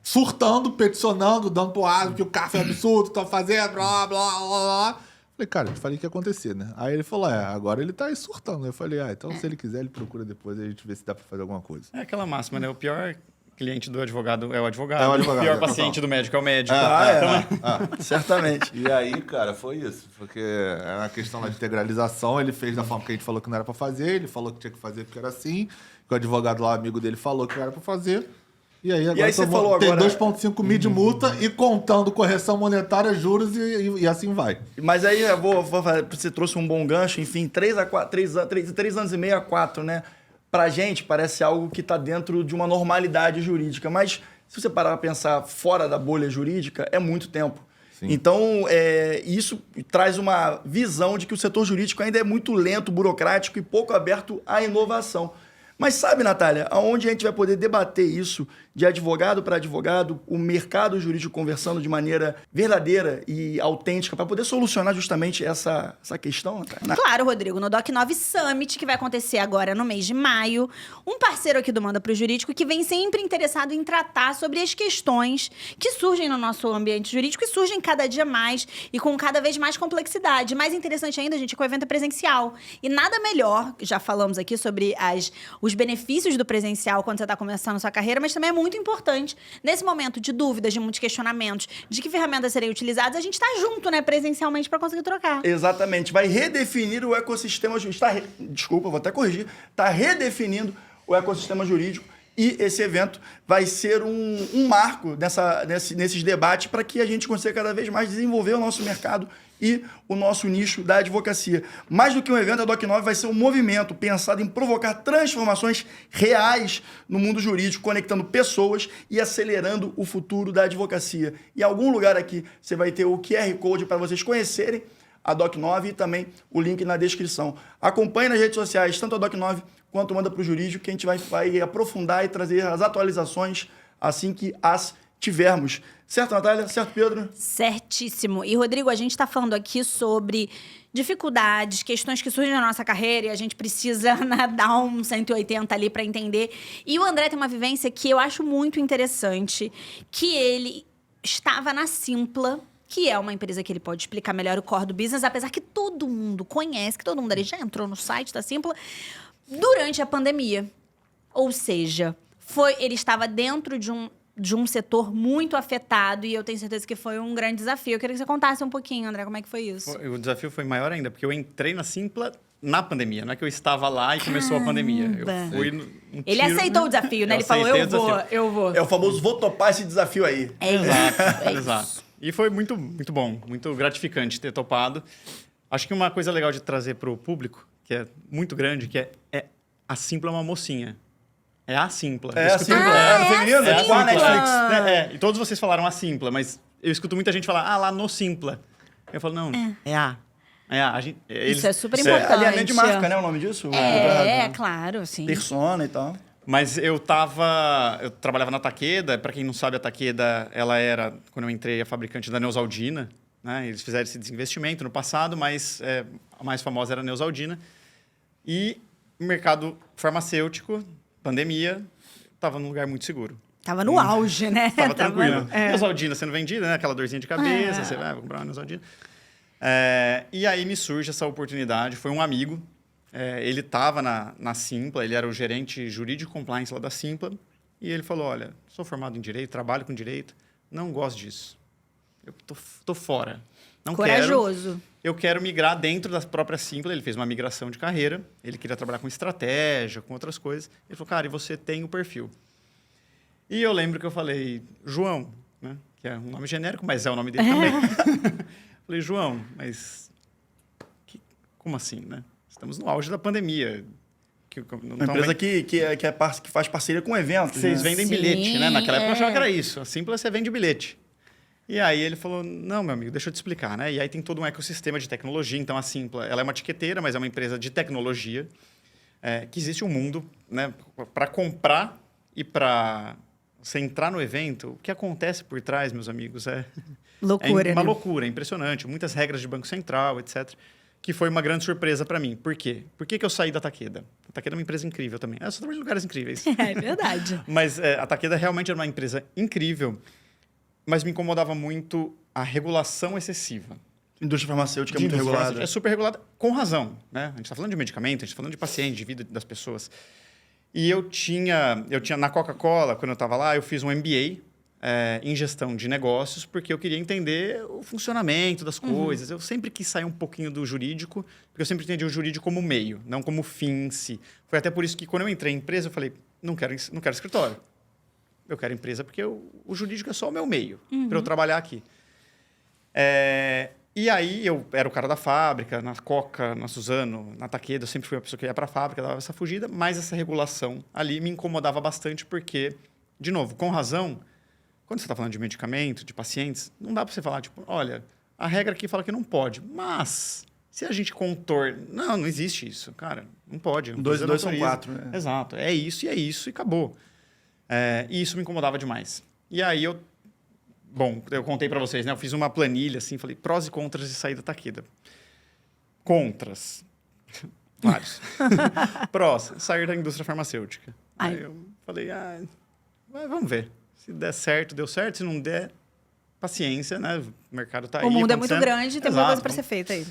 Speaker 2: surtando, peticionando, dando porrada, que o CARF é absurdo, tá fazendo, blá, blá, blá, blá. Falei, cara, eu te falei que ia acontecer, né? Aí ele falou, agora ele tá aí surtando. Eu falei, então se ele quiser, ele procura depois, a gente vê se dá pra fazer alguma coisa.
Speaker 4: É aquela máxima, né? O pior cliente do advogado é o advogado.
Speaker 2: É o advogado,
Speaker 4: O pior
Speaker 2: total.
Speaker 4: paciente do médico é o médico.
Speaker 1: Certamente.
Speaker 2: E aí, cara, foi isso. Porque era a questão da integralização, ele fez da forma que a gente falou que não era pra fazer, ele falou que tinha que fazer porque era assim, que o advogado lá, amigo dele, falou que não era pra fazer. E aí agora
Speaker 1: você falou
Speaker 2: tem
Speaker 1: agora...
Speaker 2: 2,5 mil de multa e contando correção monetária, juros e assim vai.
Speaker 1: Mas aí eu vou fazer, você trouxe um bom gancho, enfim, 3 anos e meio a 4, né? Pra gente parece algo que tá dentro de uma normalidade jurídica, mas se você parar pra pensar fora da bolha jurídica, é muito tempo. Sim. Então, isso traz uma visão de que o setor jurídico ainda é muito lento, burocrático e pouco aberto à inovação. Mas sabe, Natália, aonde a gente vai poder debater isso de advogado para advogado, o mercado jurídico conversando de maneira verdadeira e autêntica para poder solucionar justamente essa questão, Natália?
Speaker 3: Claro, Rodrigo, no Doc 9 Summit, que vai acontecer agora no mês de maio, um parceiro aqui do Manda Pro Jurídico que vem sempre interessado em tratar sobre as questões que surgem no nosso ambiente jurídico e surgem cada dia mais e com cada vez mais complexidade. Mais interessante ainda, gente, é que o evento é presencial. E nada melhor, já falamos aqui sobre os benefícios do presencial quando você está começando a sua carreira, mas também é muito importante, nesse momento de dúvidas, de muitos questionamentos, de que ferramentas serem utilizadas, a gente está junto, né, presencialmente, para conseguir trocar.
Speaker 1: Exatamente. Vai redefinir o ecossistema jurídico. Desculpa, vou até corrigir. Está redefinindo o ecossistema jurídico E esse evento vai ser um marco nesses debates para que a gente consiga cada vez mais desenvolver o nosso mercado e o nosso nicho da advocacia. Mais do que um evento, a Doc9 vai ser um movimento pensado em provocar transformações reais no mundo jurídico, conectando pessoas e acelerando o futuro da advocacia. E em algum lugar aqui você vai ter o QR Code para vocês conhecerem a Doc9 e também o link na descrição. Acompanhe nas redes sociais, tanto a Doc9 quanto Manda Pro Jurídico, que a gente vai aprofundar e trazer as atualizações assim que as tivermos. Certo, Natália? Certo, Pedro?
Speaker 3: Certíssimo. E, Rodrigo, a gente está falando aqui sobre dificuldades, questões que surgem na nossa carreira e a gente precisa dar um 180 ali para entender. E o André tem uma vivência que eu acho muito interessante, que ele estava na Simpla, que é uma empresa que ele pode explicar melhor o core do business, apesar que todo mundo conhece, que todo mundo ali já entrou no site da Simpla, durante a pandemia. Ou seja, ele estava dentro de um setor muito afetado e eu tenho certeza que foi um grande desafio. Eu queria que você contasse um pouquinho, André, como é que foi isso?
Speaker 4: O desafio foi maior ainda, porque eu entrei na Simpla na pandemia. Não é que eu estava lá e começou a pandemia. Eu fui
Speaker 3: Ele aceitou o desafio, né? Ele falou, eu vou.
Speaker 1: É o famoso vou topar esse desafio aí.
Speaker 3: É isso.
Speaker 4: Exato, exato. E foi muito, muito bom, muito gratificante ter topado. Acho que uma coisa legal de trazer para o público, que é muito grande, que é a Simpla é uma mocinha. É a Simpla.
Speaker 1: É a Simpla. É feminino?
Speaker 3: É
Speaker 1: Com a Netflix.
Speaker 4: E todos vocês falaram a Simpla, mas eu escuto muita gente falar, lá no Simpla. Eu falo, não, é a.
Speaker 3: Isso é super
Speaker 1: Isso é
Speaker 3: importante.
Speaker 1: alinhamento de marca, né? O nome disso?
Speaker 3: Claro, sim.
Speaker 1: Persona e tal.
Speaker 4: Mas eu trabalhava na Takeda. Para quem não sabe, a Takeda, ela era, quando eu entrei, a fabricante da Neosaldina. Né? Eles fizeram esse desinvestimento no passado, mas a mais famosa era a Neosaldina. E o mercado farmacêutico, pandemia, estava num lugar muito seguro.
Speaker 3: Tava no auge, né?
Speaker 4: Tava tranquilo. Neosaldina sendo vendida, né? Aquela dorzinha de cabeça, você vai comprar uma Neosaldina. E aí me surge essa oportunidade. Foi um amigo, ele estava na Simpla, ele era o gerente jurídico compliance lá da Simpla, e ele falou, olha, sou formado em Direito, trabalho com Direito, não gosto disso. Eu tô fora. Não
Speaker 3: Corajoso.
Speaker 4: Eu quero migrar dentro da própria Simpla. Ele fez uma migração de carreira, ele queria trabalhar com estratégia, com outras coisas. Ele falou, cara, e você tem o perfil. E eu lembro que eu falei, João, né? Que é um nome genérico, mas é o nome dele também. Falei, João, mas como assim, né? Estamos no auge da pandemia.
Speaker 1: Uma empresa que faz parceria com eventos.
Speaker 4: Vocês vendem bilhete, né? Naquela época eu achava que era isso. A Simpla você vende bilhete. E aí ele falou, não, meu amigo, deixa eu te explicar, né? E aí tem todo um ecossistema de tecnologia. Então, a Simpla, ela é uma etiqueteira, mas é uma empresa de tecnologia. Que existe um mundo, né? Para comprar e para você entrar no evento, o que acontece por trás, meus amigos,
Speaker 3: loucura,
Speaker 4: é uma
Speaker 3: né?
Speaker 4: loucura, é impressionante. Muitas regras de Banco Central, etc., que foi uma grande surpresa para mim. Por quê? Por que eu saí da Takeda? A Takeda é uma empresa incrível também. Eu só trabalho em lugares incríveis.
Speaker 3: É verdade.
Speaker 4: Mas a Takeda realmente era uma empresa incrível, mas me incomodava muito a regulação excessiva.
Speaker 1: Indústria farmacêutica é muito regulada.
Speaker 4: É super regulada, com razão. Né? A gente está falando de medicamento, a gente está falando de paciente, de vida das pessoas. E eu tinha na Coca-Cola, quando eu estava lá, eu fiz um MBA em gestão de negócios, porque eu queria entender o funcionamento das coisas. Eu sempre quis sair um pouquinho do jurídico, porque eu sempre entendi o jurídico como meio, não como fim em si. Foi até por isso que, quando eu entrei em empresa, eu falei, não quero escritório. Eu quero empresa porque o jurídico é só o meu meio para eu trabalhar aqui. E aí, eu era o cara da fábrica, na Coca, na Suzano, na Takeda, eu sempre fui a pessoa que ia para a fábrica, dava essa fugida, mas essa regulação ali me incomodava bastante porque, de novo, com razão, quando você está falando de medicamento, de pacientes, não dá para você falar, tipo, olha, a regra aqui fala que não pode, mas se a gente contorna... Não existe isso, cara, não pode.
Speaker 1: 2 e 2 são 4, né?
Speaker 4: Exato, é isso e acabou. E isso me incomodava demais. E aí, eu contei para vocês, né? Eu fiz uma planilha, assim, falei, prós e contras de sair da Takeda. Contras. Vários. Prós, sair da indústria farmacêutica. Aí eu falei, vamos ver. Se der certo, deu certo. Se não der, paciência, né? O mercado está aí.
Speaker 3: O mundo é muito grande, tem muita coisa para ser feita aí.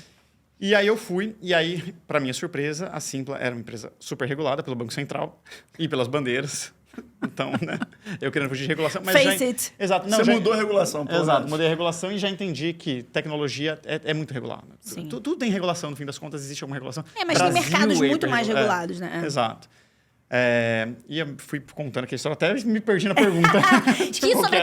Speaker 4: E aí eu fui, e aí, para minha surpresa, a Simpla era uma empresa super regulada pelo Banco Central e pelas bandeiras. Então, né? Eu querendo fugir de regulação. Mas
Speaker 3: Face it.
Speaker 4: Exato.
Speaker 1: Você mudou a regulação.
Speaker 4: Exato, mudei a regulação e já entendi que tecnologia é muito regulada.
Speaker 3: Sim.
Speaker 4: Tudo tem regulação, no fim das contas, existe alguma regulação.
Speaker 3: Mas
Speaker 4: Brasil,
Speaker 3: tem mercados muito
Speaker 4: hiper
Speaker 3: mais
Speaker 4: regulado.
Speaker 3: regulados, né?
Speaker 4: Exato. E eu fui contando aquela história, até me perdi na pergunta.
Speaker 3: Quis saber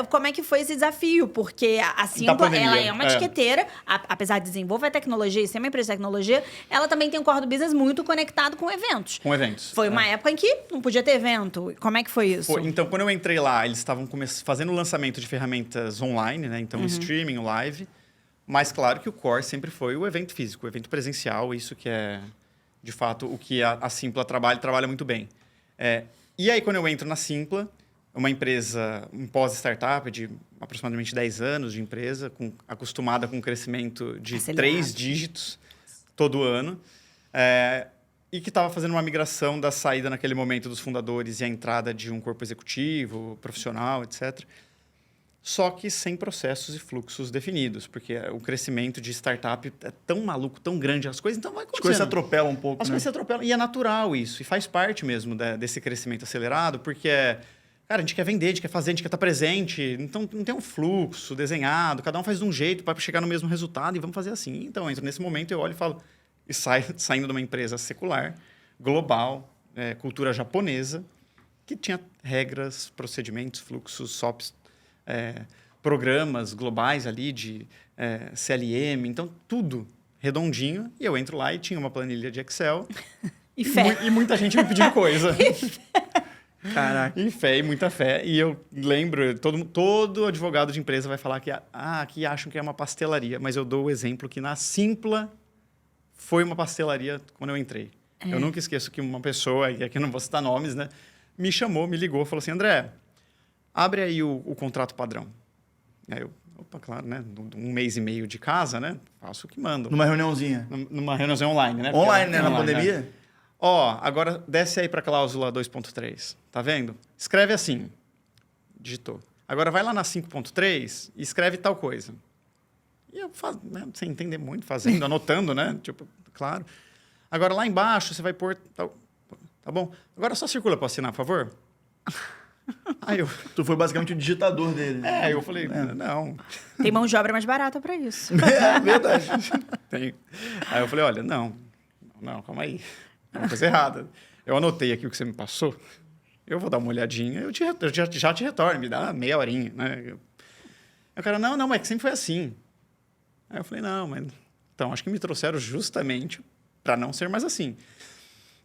Speaker 3: como é que foi esse desafio, porque a Simpla,
Speaker 4: pandemia,
Speaker 3: ela é uma etiqueteira, apesar de desenvolver tecnologia e ser uma empresa de tecnologia, ela também tem um core do business muito conectado com eventos.
Speaker 4: Com eventos.
Speaker 3: Foi uma época em que não podia ter evento. Como é que foi isso?
Speaker 4: Então, quando eu entrei lá, eles estavam fazendo o lançamento de ferramentas online, né? Então, o streaming, o live. Mas, claro que o core sempre foi o evento físico, o evento presencial. Isso que é, de fato, o que a Simpla trabalha muito bem. E aí, quando eu entro na Simpla, uma empresa, um pós-startup de aproximadamente 10 anos de empresa, acostumada com um crescimento de
Speaker 3: Acelerado.
Speaker 4: 3 dígitos todo ano, e que estava fazendo uma migração da saída naquele momento dos fundadores e a entrada de um corpo executivo, profissional, etc. Só que sem processos e fluxos definidos, porque o crescimento de startup é tão maluco, tão grande, as coisas então vai acontecendo.
Speaker 1: As coisas se atropelam um pouco,
Speaker 4: As
Speaker 1: né?
Speaker 4: coisas se atropelam. E é natural isso. E faz parte mesmo desse crescimento acelerado, porque cara, a gente quer vender, a gente quer fazer, a gente quer estar presente. Então, não tem um fluxo desenhado. Cada um faz de um jeito para chegar no mesmo resultado e vamos fazer assim. Então, nesse momento, eu olho e falo... E saindo de uma empresa secular, global, cultura japonesa, que tinha regras, procedimentos, fluxos, SOPs, programas globais ali de CLM. Então, tudo redondinho. E eu entro lá e tinha uma planilha de Excel.
Speaker 3: E fé.
Speaker 4: E muita gente me pedindo coisa.
Speaker 1: Caraca.
Speaker 4: E fé, e muita fé. E eu lembro, todo advogado de empresa vai falar que aqui acham que é uma pastelaria. Mas eu dou o exemplo que na Simpla foi uma pastelaria quando eu entrei. Eu nunca esqueço que uma pessoa, e aqui eu não vou citar nomes, né? Me chamou, me ligou, falou assim, André, abre aí o contrato padrão. Aí eu, opa, claro, né? 1 mês e meio de casa, né? Faço o que mando.
Speaker 1: Numa reuniãozinha.
Speaker 4: Numa reunião online, né?
Speaker 1: Online, né? Na
Speaker 4: Online,
Speaker 1: pandemia?
Speaker 4: né? Agora desce aí para a cláusula 2.3. Tá vendo? Escreve assim. Digitou. Agora vai lá na 5.3 e escreve tal coisa. E eu, sem entender muito, fazendo, anotando, né? Tipo, claro. Agora lá embaixo você vai pôr... Tá bom? Agora só circula para assinar, por favor. Aí eu...
Speaker 1: Tu foi basicamente o digitador dele. Né?
Speaker 4: eu falei, não...
Speaker 3: Tem mão de obra mais barata pra isso.
Speaker 1: É verdade.
Speaker 4: Tem. Aí eu falei, olha, não, calma aí. É uma coisa errada. Eu anotei aqui o que você me passou. Eu vou dar uma olhadinha, eu já te retorno, me dá meia horinha, né? Aí o cara, não, mas sempre foi assim. Aí eu falei, não, mas... Então, acho que me trouxeram justamente para não ser mais assim.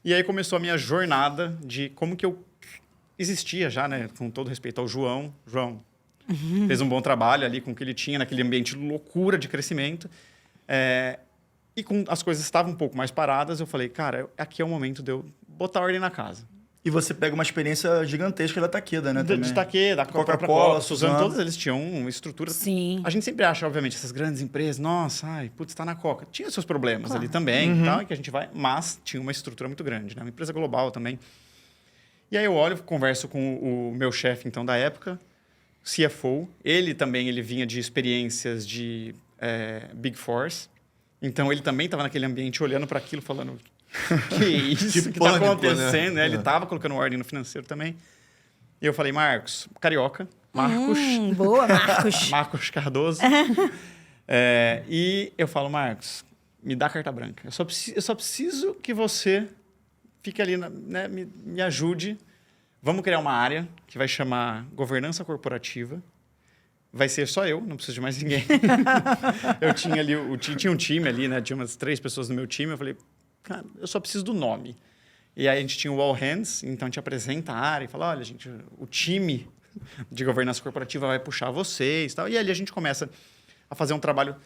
Speaker 4: E aí começou a minha jornada de como que eu existia já, né? Com todo respeito ao João. João fez um bom trabalho ali com o que ele tinha naquele ambiente de loucura de crescimento. E as coisas estavam um pouco mais paradas, eu falei, cara, aqui é o momento de eu botar ordem na casa.
Speaker 1: E você pega uma experiência gigantesca da Takeda, né?
Speaker 4: De Takeda, da Coca-Cola, Suzano, todas eles tinham uma estrutura.
Speaker 3: Sim.
Speaker 4: A gente sempre acha, obviamente, essas grandes empresas, nossa, tá na Coca. Tinha seus problemas ali também, e tal, que a gente vai, mas tinha uma estrutura muito grande, né? Uma empresa global também. E aí eu olho, converso com o meu chefe, então, da época, CFO. Ele vinha de experiências de Big Fours. Então, ele também estava naquele ambiente, olhando para aquilo, falando... Que isso que tá acontecendo, né? Ele estava colocando ordem no financeiro também. E eu falei, Marcos.
Speaker 3: Boa, Marcos.
Speaker 4: Marcos Cardoso. E eu falo, Marcos, me dá carta branca. Eu só preciso que você fique ali, né, me ajude. Vamos criar uma área que vai chamar governança corporativa. Vai ser só eu, não preciso de mais ninguém. Eu tinha ali, tinha um time ali, né? Tinha umas 3 pessoas no meu time. Eu falei, cara, eu só preciso do nome. E aí a gente tinha o All Hands, então a gente apresenta a área e fala, olha, gente, o time de governança corporativa vai puxar vocês e tal. E ali a gente começa a fazer um trabalho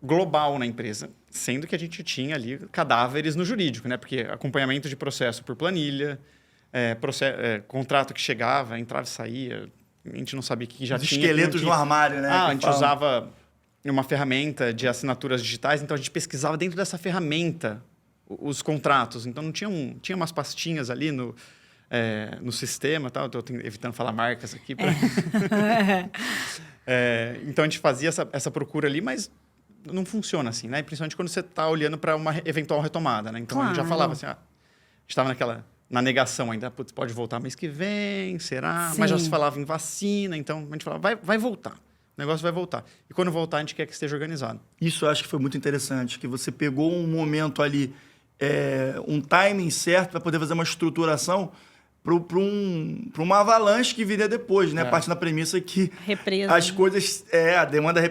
Speaker 4: global na empresa, sendo que a gente tinha ali cadáveres no jurídico, né? Porque acompanhamento de processo por planilha, contrato que chegava, entrava e saía, a gente não sabia o que já
Speaker 1: Os
Speaker 4: tinha.
Speaker 1: esqueletos no armário, né?
Speaker 4: A gente usava uma ferramenta de assinaturas digitais, então a gente pesquisava dentro dessa ferramenta os contratos. Então, não tinha umas pastinhas ali no sistema. Tal. Estou evitando falar marcas aqui. Então, a gente fazia essa procura ali, mas não funciona assim, né? Principalmente quando você está olhando para uma eventual retomada, né? Então,
Speaker 3: claro.
Speaker 4: A gente já falava assim, a gente estava na negação ainda. Putz, pode voltar mês que vem, será?
Speaker 3: Sim.
Speaker 4: Mas já se falava em vacina, então a gente falava, vai voltar. O negócio vai voltar. E quando voltar, a gente quer que esteja organizado.
Speaker 1: Isso eu acho que foi muito interessante, que você pegou um momento ali um timing certo para poder fazer uma estruturação para uma avalanche que viria depois, né? Partindo da premissa que
Speaker 3: Represa,
Speaker 1: as
Speaker 3: né?
Speaker 1: coisas... a demanda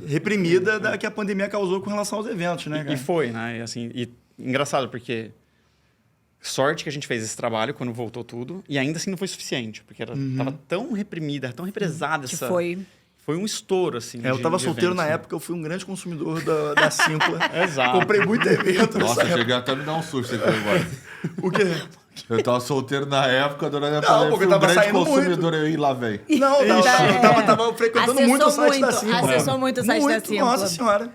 Speaker 1: reprimida que a pandemia causou com relação aos eventos, né, cara?
Speaker 4: E foi, né? E, assim, engraçado, porque sorte que a gente fez esse trabalho quando voltou tudo, e ainda assim não foi suficiente, porque tava tão reprimida, tão represada
Speaker 3: Que
Speaker 4: essa...
Speaker 3: foi
Speaker 4: um estouro, assim.
Speaker 1: Eu tava solteiro
Speaker 4: eventos,
Speaker 1: na
Speaker 4: né?
Speaker 1: época, eu fui um grande consumidor da Simpla.
Speaker 4: Exato.
Speaker 1: Comprei muito evento.
Speaker 2: Nossa, cheguei até a me dar um susto aqui agora.
Speaker 1: O quê?
Speaker 2: Eu tava solteiro na época, a dona Ana
Speaker 1: Não,
Speaker 2: falou,
Speaker 1: porque
Speaker 2: fui um
Speaker 1: tava
Speaker 2: grande
Speaker 1: saindo
Speaker 2: consumidor, eu lá vem.
Speaker 1: Não, eu tava frequentando muito o site da Simpla.
Speaker 3: Acessou muito o site da Simpla.
Speaker 1: Nossa senhora.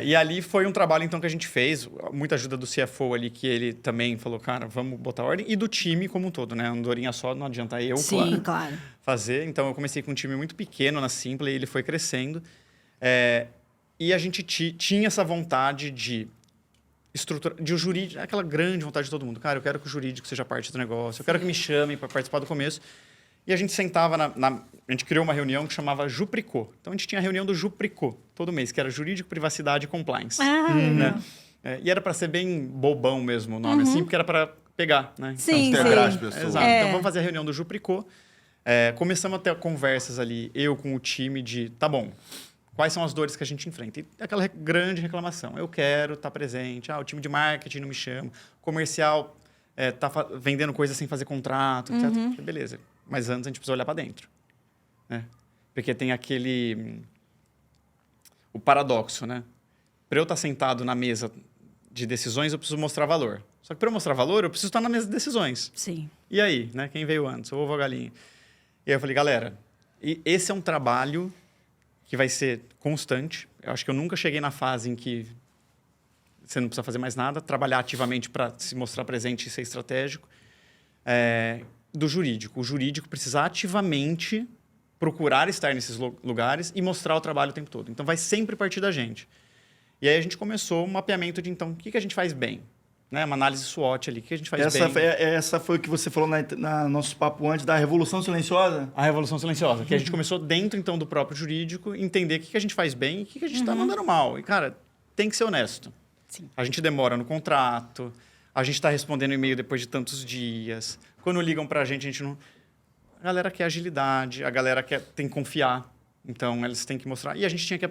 Speaker 4: E ali foi um trabalho, então, que a gente fez, muita ajuda do CFO ali, que ele também falou, cara, vamos botar ordem, e do time como um todo, né? Andorinha só, não adianta eu,
Speaker 3: Sim, claro.
Speaker 4: fazer. Então, eu comecei com um time muito pequeno na Simpla, e ele foi crescendo. E a gente tinha essa vontade de estrutura, de o jurídico, aquela grande vontade de todo mundo. Cara, eu quero que o jurídico seja parte do negócio, eu quero que me chamem para participar do começo. E a gente sentava a gente criou uma reunião que chamava Jupricô. Então, a gente tinha a reunião do Jupricô todo mês, que era Jurídico, Privacidade e Compliance.
Speaker 3: Legal.
Speaker 4: E era para ser bem bobão mesmo o nome, assim, porque era para pegar, né?
Speaker 3: Sim,
Speaker 2: Integrar as
Speaker 3: sim.
Speaker 2: pessoas.
Speaker 4: Exato. Então, vamos fazer a reunião do Jupricô. Começamos a ter conversas ali, eu com o time, de, tá bom, quais são as dores que a gente enfrenta? E aquela grande reclamação. Eu quero estar presente. O time de marketing não me chama. Comercial tá vendendo coisa sem fazer contrato, etc. Beleza. Mas antes a gente precisa olhar para dentro. Né? Porque tem o paradoxo, né? Para eu estar sentado na mesa de decisões, eu preciso mostrar valor. Só que para eu mostrar valor, eu preciso estar na mesa de decisões.
Speaker 3: Sim.
Speaker 4: E aí, né? Quem veio antes? O ovo ou a galinha? E aí eu falei, galera, esse é um trabalho que vai ser constante. Eu acho que eu nunca cheguei na fase em que você não precisa fazer mais nada, trabalhar ativamente para se mostrar presente e ser estratégico. Do jurídico. O jurídico precisa ativamente procurar estar nesses lugares e mostrar o trabalho o tempo todo. Então, vai sempre partir da gente. E aí, a gente começou um mapeamento de, então, o que a gente faz bem? Né? Uma análise SWOT ali, o que a gente faz bem?
Speaker 1: Essa foi o que você falou na nosso papo antes, da Revolução Silenciosa?
Speaker 4: A Revolução Silenciosa, que a gente começou dentro, então, do próprio jurídico, entender o que a gente faz bem e o que a gente está mandando mal. E, cara, tem que ser honesto.
Speaker 3: Sim.
Speaker 4: A gente demora no contrato, a gente está respondendo e-mail depois de tantos dias. Quando ligam para a gente não... A galera quer agilidade, a galera tem que confiar. Então, eles têm que mostrar. E a gente tinha que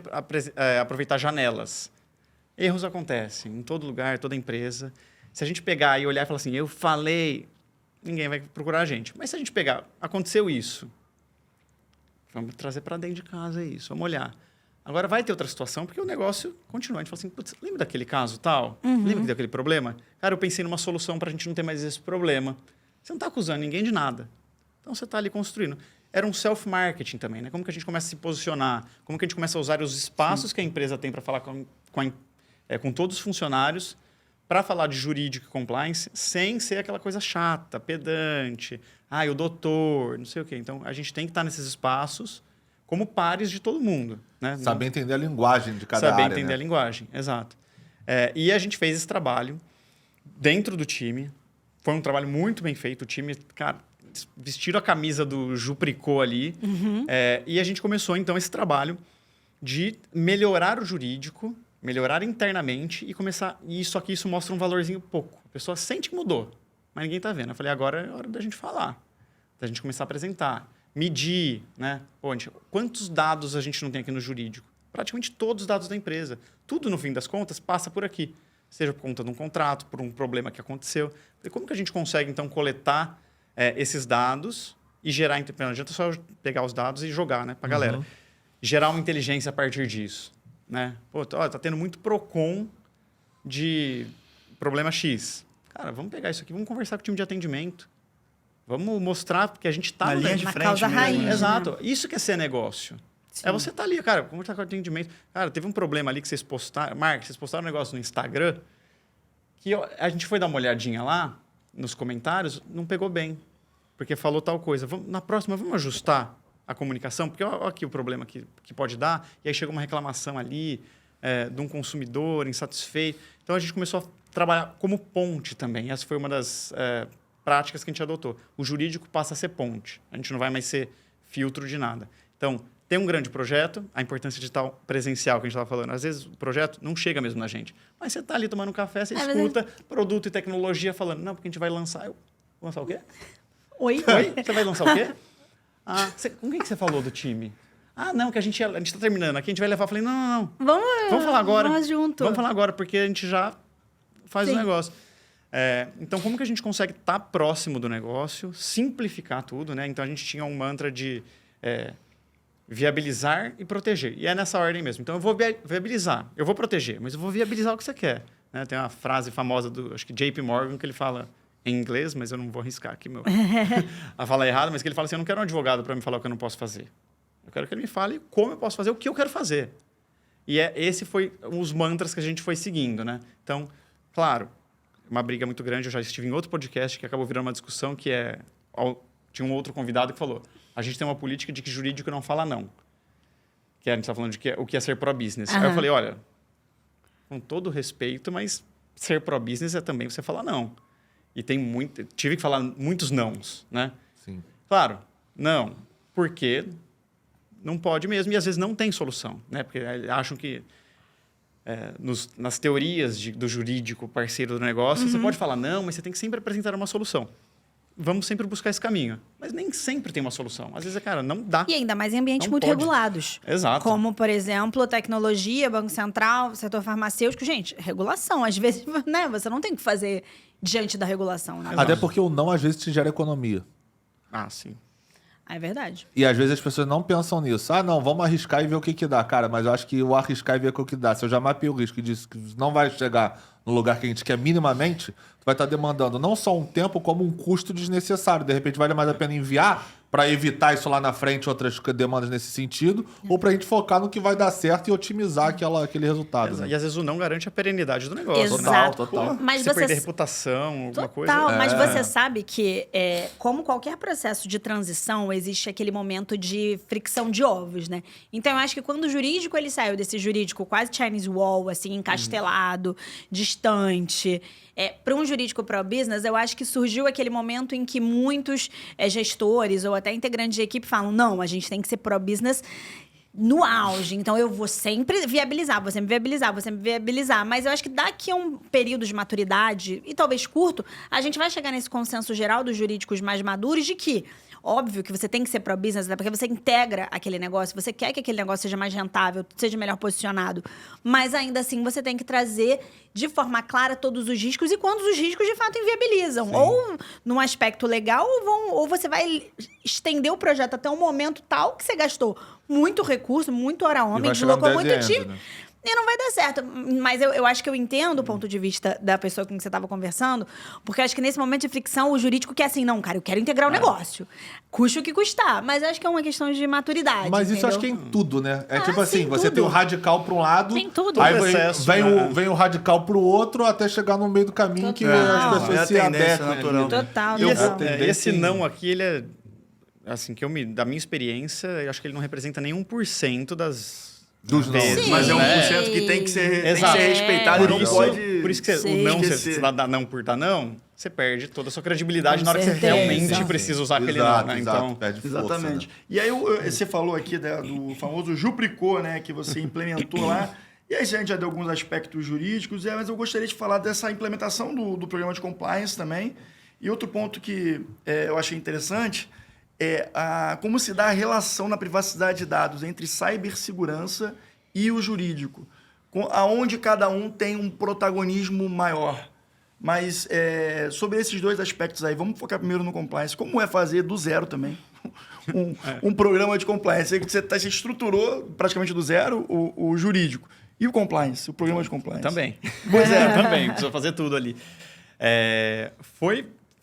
Speaker 4: aproveitar janelas. Erros acontecem em todo lugar, toda empresa. Se a gente pegar e olhar e falar assim, eu falei, ninguém vai procurar a gente. Mas se a gente pegar, aconteceu isso, vamos trazer para dentro de casa isso, vamos olhar. Agora vai ter outra situação, porque o negócio continua. A gente fala assim, putz, lembra daquele caso tal? Lembra daquele problema? Cara, eu pensei numa solução para a gente não ter mais esse problema. Você não está acusando ninguém de nada. Então, você está ali construindo. Era um self-marketing também, né? Como que a gente começa a se posicionar? Como que a gente começa a usar os espaços que a empresa tem para falar com todos os funcionários para falar de jurídico e compliance sem ser aquela coisa chata, pedante. O doutor, não sei o quê. Então, a gente tem que estar nesses espaços como pares de todo mundo. Né?
Speaker 2: Saber entender a linguagem de cada área.
Speaker 4: Saber entender a linguagem, exato. E a gente fez esse trabalho dentro do time. Foi um trabalho muito bem feito. O time, cara, vestiram a camisa do Jupricô ali. E a gente começou, então, esse trabalho de melhorar o jurídico, melhorar internamente e começar... Só que isso mostra um valorzinho pouco. A pessoa sente que mudou, mas ninguém está vendo. Eu falei, agora é hora da gente falar, da gente começar a apresentar, medir, né? Quantos dados a gente não tem aqui no jurídico? Praticamente todos os dados da empresa. Tudo, no fim das contas, passa por aqui. Seja por conta de um contrato, por um problema que aconteceu. E como que a gente consegue, então, coletar esses dados e gerar... Não adianta só pegar os dados e jogar, né, para a galera. Gerar uma inteligência a partir disso. Né? Tá tendo muito PROCON de problema X. Cara, vamos pegar isso aqui, vamos conversar com o time de atendimento. Vamos mostrar que a gente está
Speaker 1: na linha de frente
Speaker 3: causa
Speaker 1: mesmo,
Speaker 3: raiz.
Speaker 1: né?
Speaker 4: Exato. Isso que é ser negócio.
Speaker 3: Sim.
Speaker 4: Você tá ali, cara, conversar com o atendimento. Cara, teve um problema ali que vocês postaram... Mark, vocês postaram um negócio no Instagram que a gente foi dar uma olhadinha lá, nos comentários, não pegou bem. Porque falou tal coisa. Na próxima, vamos ajustar a comunicação? Porque olha aqui o problema que pode dar. E aí chega uma reclamação ali de um consumidor insatisfeito. Então, a gente começou a trabalhar como ponte também. Essa foi uma das práticas que a gente adotou. O jurídico passa a ser ponte. A gente não vai mais ser filtro de nada. Então, tem um grande projeto, a importância de estar presencial que a gente estava falando. Às vezes o projeto não chega mesmo na gente. Mas você está ali tomando um café, você escuta produto e tecnologia falando, não, porque a gente vai lançar... Lançar o quê?
Speaker 3: Oi?
Speaker 4: Oi? Você vai lançar o quê? Com quem que você falou do time? Não, que a gente está terminando aqui, a gente vai levar. Eu falei, não. Vamos falar agora.
Speaker 3: Vamos junto.
Speaker 4: Vamos falar agora, porque a gente já faz o negócio. Então, como que a gente consegue estar próximo do negócio, simplificar tudo, né? Então, a gente tinha um mantra de viabilizar e proteger. E é nessa ordem mesmo. Então, eu vou viabilizar, eu vou proteger, mas eu vou viabilizar o que você quer. Né? Tem uma frase famosa do, acho que JP Morgan, que ele fala em inglês, mas eu não vou arriscar aqui a falar errado, mas que ele fala assim, eu não quero um advogado para me falar o que eu não posso fazer. Eu quero que ele me fale como eu posso fazer o que eu quero fazer. E esse foi os mantras que a gente foi seguindo, né? Então, claro, uma briga muito grande. Eu já estive em outro podcast que acabou virando uma discussão que tinha um outro convidado que falou, a gente tem uma política de que jurídico não fala não. Que a gente está falando de o que é ser pró-business. Aí eu falei, olha, com todo respeito, mas ser pró-business é também você falar não. E tive que falar muitos nãos, né?
Speaker 2: Sim.
Speaker 4: Claro, não. Porque não pode mesmo, e às vezes não tem solução, né? Porque acham que nas teorias do jurídico parceiro do negócio, você pode falar não, mas você tem que sempre apresentar uma solução. Vamos sempre buscar esse caminho. Mas nem sempre tem uma solução. Às vezes, cara, não dá.
Speaker 3: E ainda mais em ambientes
Speaker 4: Não
Speaker 3: muito
Speaker 4: pode.
Speaker 3: regulados.
Speaker 4: Exato.
Speaker 3: Como, por exemplo, tecnologia, Banco Central, setor farmacêutico. Gente, regulação. Às vezes, né, você não tem o que fazer diante da regulação. Né?
Speaker 2: Até porque o não, às vezes, te gera economia.
Speaker 4: Sim.
Speaker 3: É verdade.
Speaker 2: E às vezes as pessoas não pensam nisso. Não, vamos arriscar e ver o que dá. Cara, mas eu acho que o arriscar e ver o que dá. Se eu já mapeei o risco e disse que não vai chegar no lugar que a gente quer minimamente, tu vai estar demandando não só um tempo, como um custo desnecessário. De repente, vale mais a pena enviar para evitar isso lá na frente, outras demandas nesse sentido, ou para a gente focar no que vai dar certo e otimizar aquele resultado. Né?
Speaker 4: E às vezes o não garante a perenidade do negócio.
Speaker 3: Exato.
Speaker 2: Total.
Speaker 3: Mas
Speaker 4: você
Speaker 3: você
Speaker 4: perder reputação, alguma coisa.
Speaker 3: Mas você sabe que, como qualquer processo de transição, existe aquele momento de fricção de ovos, né? Então, eu acho que quando o jurídico ele saiu desse jurídico quase Chinese Wall, assim, encastelado, distante, para um jurídico pró-business, eu acho que surgiu aquele momento em que muitos gestores ou até integrantes de equipe falam, não, a gente tem que ser pró-business no auge. Então, eu vou sempre viabilizar. Mas eu acho que daqui a um período de maturidade, e talvez curto, a gente vai chegar nesse consenso geral dos jurídicos mais maduros de que, óbvio que você tem que ser pró-business, porque você integra aquele negócio, você quer que aquele negócio seja mais rentável, seja melhor posicionado, mas ainda assim você tem que trazer de forma clara todos os riscos e quando os riscos de fato inviabilizam. Sim. Ou num aspecto legal, ou você vai estender o projeto até um momento tal que você gastou muito recurso, muito hora-homem, deslocou muito time. Né? E não vai dar certo. Mas eu acho que eu entendo o ponto de vista da pessoa com quem você estava conversando, porque eu acho que nesse momento de fricção, o jurídico quer assim, não, cara, eu quero integrar o negócio. Custe o que custar. Mas eu acho que é uma questão de maturidade.
Speaker 2: Mas isso eu acho que é em tudo, né? Tipo assim, você tem o radical para um lado,
Speaker 3: tem tudo.
Speaker 2: Aí vem o radical para o outro, até chegar no meio do caminho que as pessoas se adequam.
Speaker 3: Total.
Speaker 4: Esse não aqui, ele é... Assim, da minha experiência, eu acho que ele não representa nem 1% dos
Speaker 2: vezes.
Speaker 1: Mas é 1% que tem que ser respeitado e não pode...
Speaker 4: Por isso que o não, você dá não por dar não, você perde toda a sua credibilidade na hora que você realmente precisa usar aquele não, né? Então,
Speaker 2: perde força,
Speaker 1: exatamente.
Speaker 2: Né?
Speaker 1: E aí, você falou aqui do famoso Jupricô, né? Que você implementou lá. E aí, a gente já deu alguns aspectos jurídicos, mas eu gostaria de falar dessa implementação do programa de compliance também. E outro ponto que eu achei interessante... como se dá a relação na privacidade de dados entre cibersegurança e o jurídico, aonde cada um tem um protagonismo maior. Mas sobre esses dois aspectos aí, vamos focar primeiro no compliance. Como é fazer do zero também um programa de compliance? Você estruturou praticamente do zero o jurídico. E o compliance, o programa de compliance?
Speaker 4: Também. Pois também. Precisa fazer tudo ali.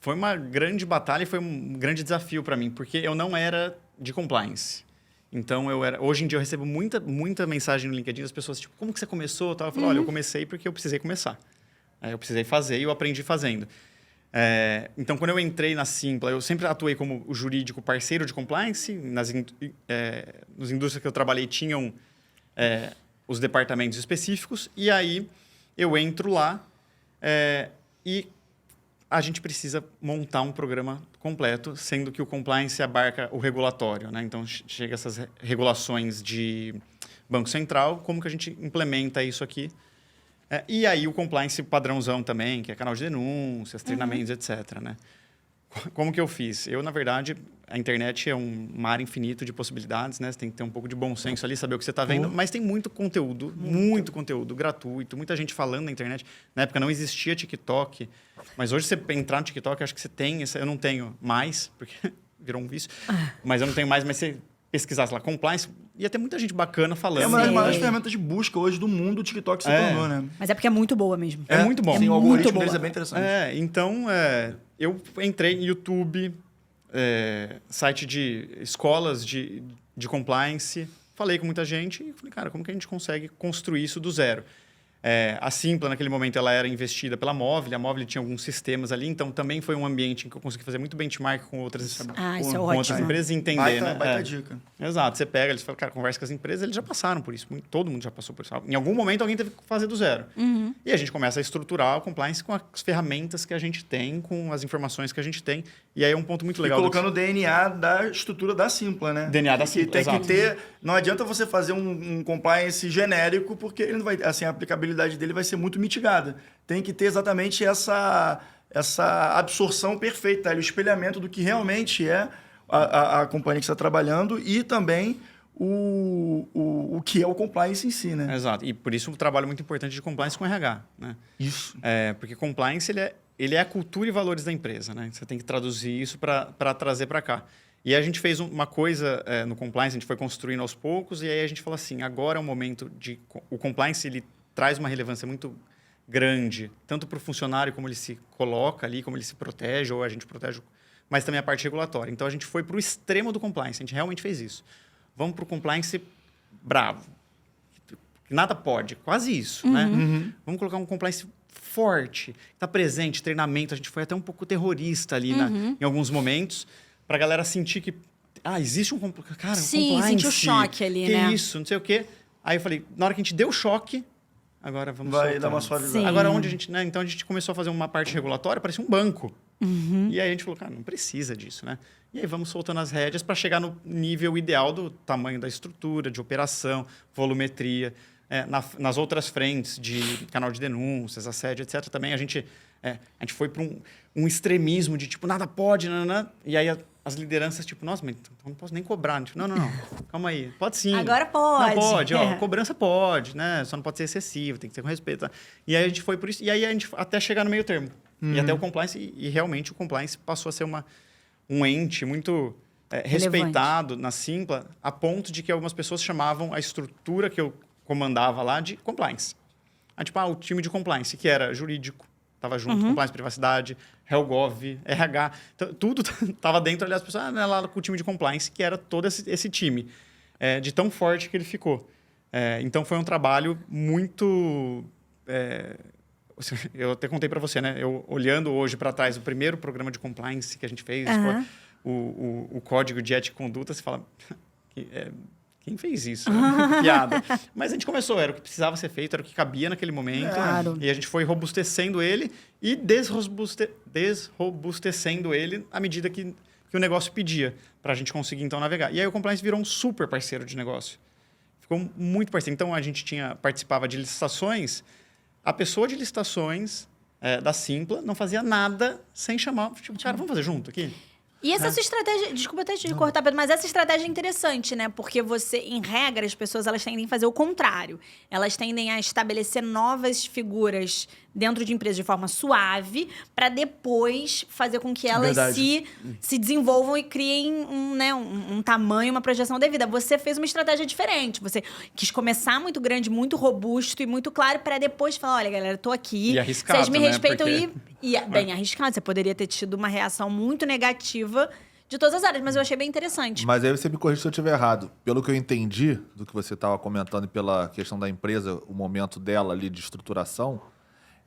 Speaker 4: Foi uma grande batalha e foi um grande desafio para mim, porque eu não era de compliance. Então, hoje em dia eu recebo muita mensagem no LinkedIn das pessoas, tipo, como que você começou? Eu falo, olha, eu comecei porque eu precisei começar. Eu precisei fazer e eu aprendi fazendo. Então, quando eu entrei na Simpla, eu sempre atuei como o jurídico parceiro de compliance. Nas indústrias que eu trabalhei tinham os departamentos específicos. E aí, eu entro lá e a gente precisa montar um programa completo, sendo que o compliance abarca o regulatório, né? Então, chega essas regulações de Banco Central, como que a gente implementa isso aqui? E aí o compliance padrãozão também, que é canal de denúncias, treinamentos, etc, né? Como que eu fiz? Eu, na verdade, a internet é um mar infinito de possibilidades, né? Você tem que ter um pouco de bom senso ali, saber o que você está vendo. Mas tem muito conteúdo gratuito, muita gente falando na internet. Na época não existia TikTok, mas hoje você entrar no TikTok, acho que você tem. Eu não tenho mais, porque virou um vício. Mas eu não tenho mais, mas você pesquisasse lá, compliance, ia ter muita gente bacana falando.
Speaker 1: É uma das maiores ferramentas de busca hoje do mundo, o TikTok se tornou, né?
Speaker 3: Mas é porque é muito boa mesmo.
Speaker 4: É muito bom.
Speaker 1: Sim, o
Speaker 3: muito
Speaker 1: algoritmo
Speaker 3: boa.
Speaker 1: deles é bem interessante.
Speaker 4: Então, eu entrei em YouTube, site de escolas de compliance, falei com muita gente e falei, cara, como que a gente consegue construir isso do zero? A Simpla, naquele momento, ela era investida pela Móvel, a Móvel tinha alguns sistemas ali, então também foi um ambiente em que eu consegui fazer muito benchmark com outras,
Speaker 3: isso é
Speaker 4: com outras
Speaker 3: ótimo.
Speaker 4: empresas e entender, né?
Speaker 1: Baita dica.
Speaker 4: Exato, você pega, eles falam, cara, conversa com as empresas, eles já passaram por isso, todo mundo já passou por isso. Em algum momento, alguém teve que fazer do zero. E a gente começa a estruturar o compliance com as ferramentas que a gente tem, com as informações que a gente tem, e aí é um ponto muito legal.
Speaker 1: E colocando o DNA da estrutura da Simpla, né?
Speaker 4: DNA da Simpla,
Speaker 1: que tem
Speaker 4: exato.
Speaker 1: que ter... Não adianta você fazer um compliance genérico, porque ele não vai, assim, a aplicabilidade dele vai ser muito mitigada. Tem que ter exatamente essa absorção perfeita, o espelhamento do que realmente é a companhia que está trabalhando e também o que é o compliance em si, né?
Speaker 4: Exato. E por isso um trabalho muito importante de compliance com RH, né?
Speaker 1: Isso.
Speaker 4: Porque compliance ele é a cultura e valores da empresa, né? Você tem que traduzir isso para trazer para cá. E a gente fez uma coisa no compliance, a gente foi construindo aos poucos, e aí a gente falou assim, agora é o momento de... O compliance, ele traz uma relevância muito grande, tanto para o funcionário, como ele se coloca ali, como ele se protege, ou a gente protege, mas também a parte regulatória. Então, a gente foi para o extremo do compliance, a gente realmente fez isso. Vamos para o compliance bravo. Nada pode, quase isso, né? Vamos colocar um compliance forte, está presente, treinamento, a gente foi até um pouco terrorista ali em alguns momentos, para a galera sentir que existe um compliance.
Speaker 3: Sim,
Speaker 4: compliance.
Speaker 3: sentiu choque ali,
Speaker 4: que
Speaker 3: né?
Speaker 4: isso, não sei o quê. Aí eu falei, na hora que a gente deu o choque, agora vamos
Speaker 1: Vai
Speaker 4: soltar.
Speaker 1: dar uma suavizada.
Speaker 3: Sim.
Speaker 4: Agora, onde a gente... Né? Então, a gente começou a fazer uma parte regulatória, parecia um banco. E aí a gente falou, cara, não precisa disso, né? E aí vamos soltando as rédeas para chegar no nível ideal do tamanho da estrutura, de operação, volumetria. Nas outras frentes de canal de denúncias, assédio, etc. Também a gente foi para um extremismo de tipo, nada pode, e aí as lideranças, tipo, nossa, mas então não posso nem cobrar. Tipo, não, calma aí. Pode sim.
Speaker 3: Agora pode.
Speaker 4: Não pode, cobrança pode, né? Só não pode ser excessivo, tem que ser com respeito. Tá? E aí a gente foi por isso, e aí a gente até chegar no meio termo. E até o compliance, e realmente o compliance passou a ser um ente muito respeitado na Simpla, a ponto de que algumas pessoas chamavam a estrutura que eu comandava lá de compliance. O time de compliance, que era jurídico, estava junto, compliance, privacidade, HellGov, RH, tudo estava dentro, aliás, as pessoas lá com o time de compliance, que era todo esse time, de tão forte que ele ficou. Então, foi um trabalho muito... eu até contei para você, né? Eu, olhando hoje para trás, o primeiro programa de compliance que a gente fez, o código de ética e conduta, você fala... Quem fez isso? Piada. Mas a gente começou, era o que precisava ser feito, era o que cabia naquele momento.
Speaker 3: Claro.
Speaker 4: E a gente foi robustecendo ele e desrobustecendo ele à medida que o negócio pedia, para a gente conseguir, então, navegar. E aí o compliance virou um super parceiro de negócio. Ficou muito parceiro. Então, a gente participava de licitações, a pessoa de licitações da Simpla não fazia nada sem chamar, tipo, cara, vamos fazer junto aqui?
Speaker 3: E essa sua estratégia, desculpa até te cortar, Pedro, mas essa estratégia é interessante, né? Porque você, em regra, as pessoas elas tendem a fazer o contrário. Elas tendem a estabelecer novas figuras dentro de empresas de forma suave, para depois fazer com que elas se desenvolvam e criem um tamanho, uma projeção devida. Você fez uma estratégia diferente. Você quis começar muito grande, muito robusto e muito claro, para depois falar, olha, galera, eu tô aqui,
Speaker 4: E arriscado,
Speaker 3: vocês me
Speaker 4: né?
Speaker 3: respeitam
Speaker 4: Porque...
Speaker 3: e bem arriscado. Você poderia ter tido uma reação muito negativa de todas as áreas, mas eu achei bem interessante.
Speaker 2: Mas aí você me corrige se eu estiver errado. Pelo que eu entendi do que você estava comentando e pela questão da empresa, o momento dela ali de estruturação,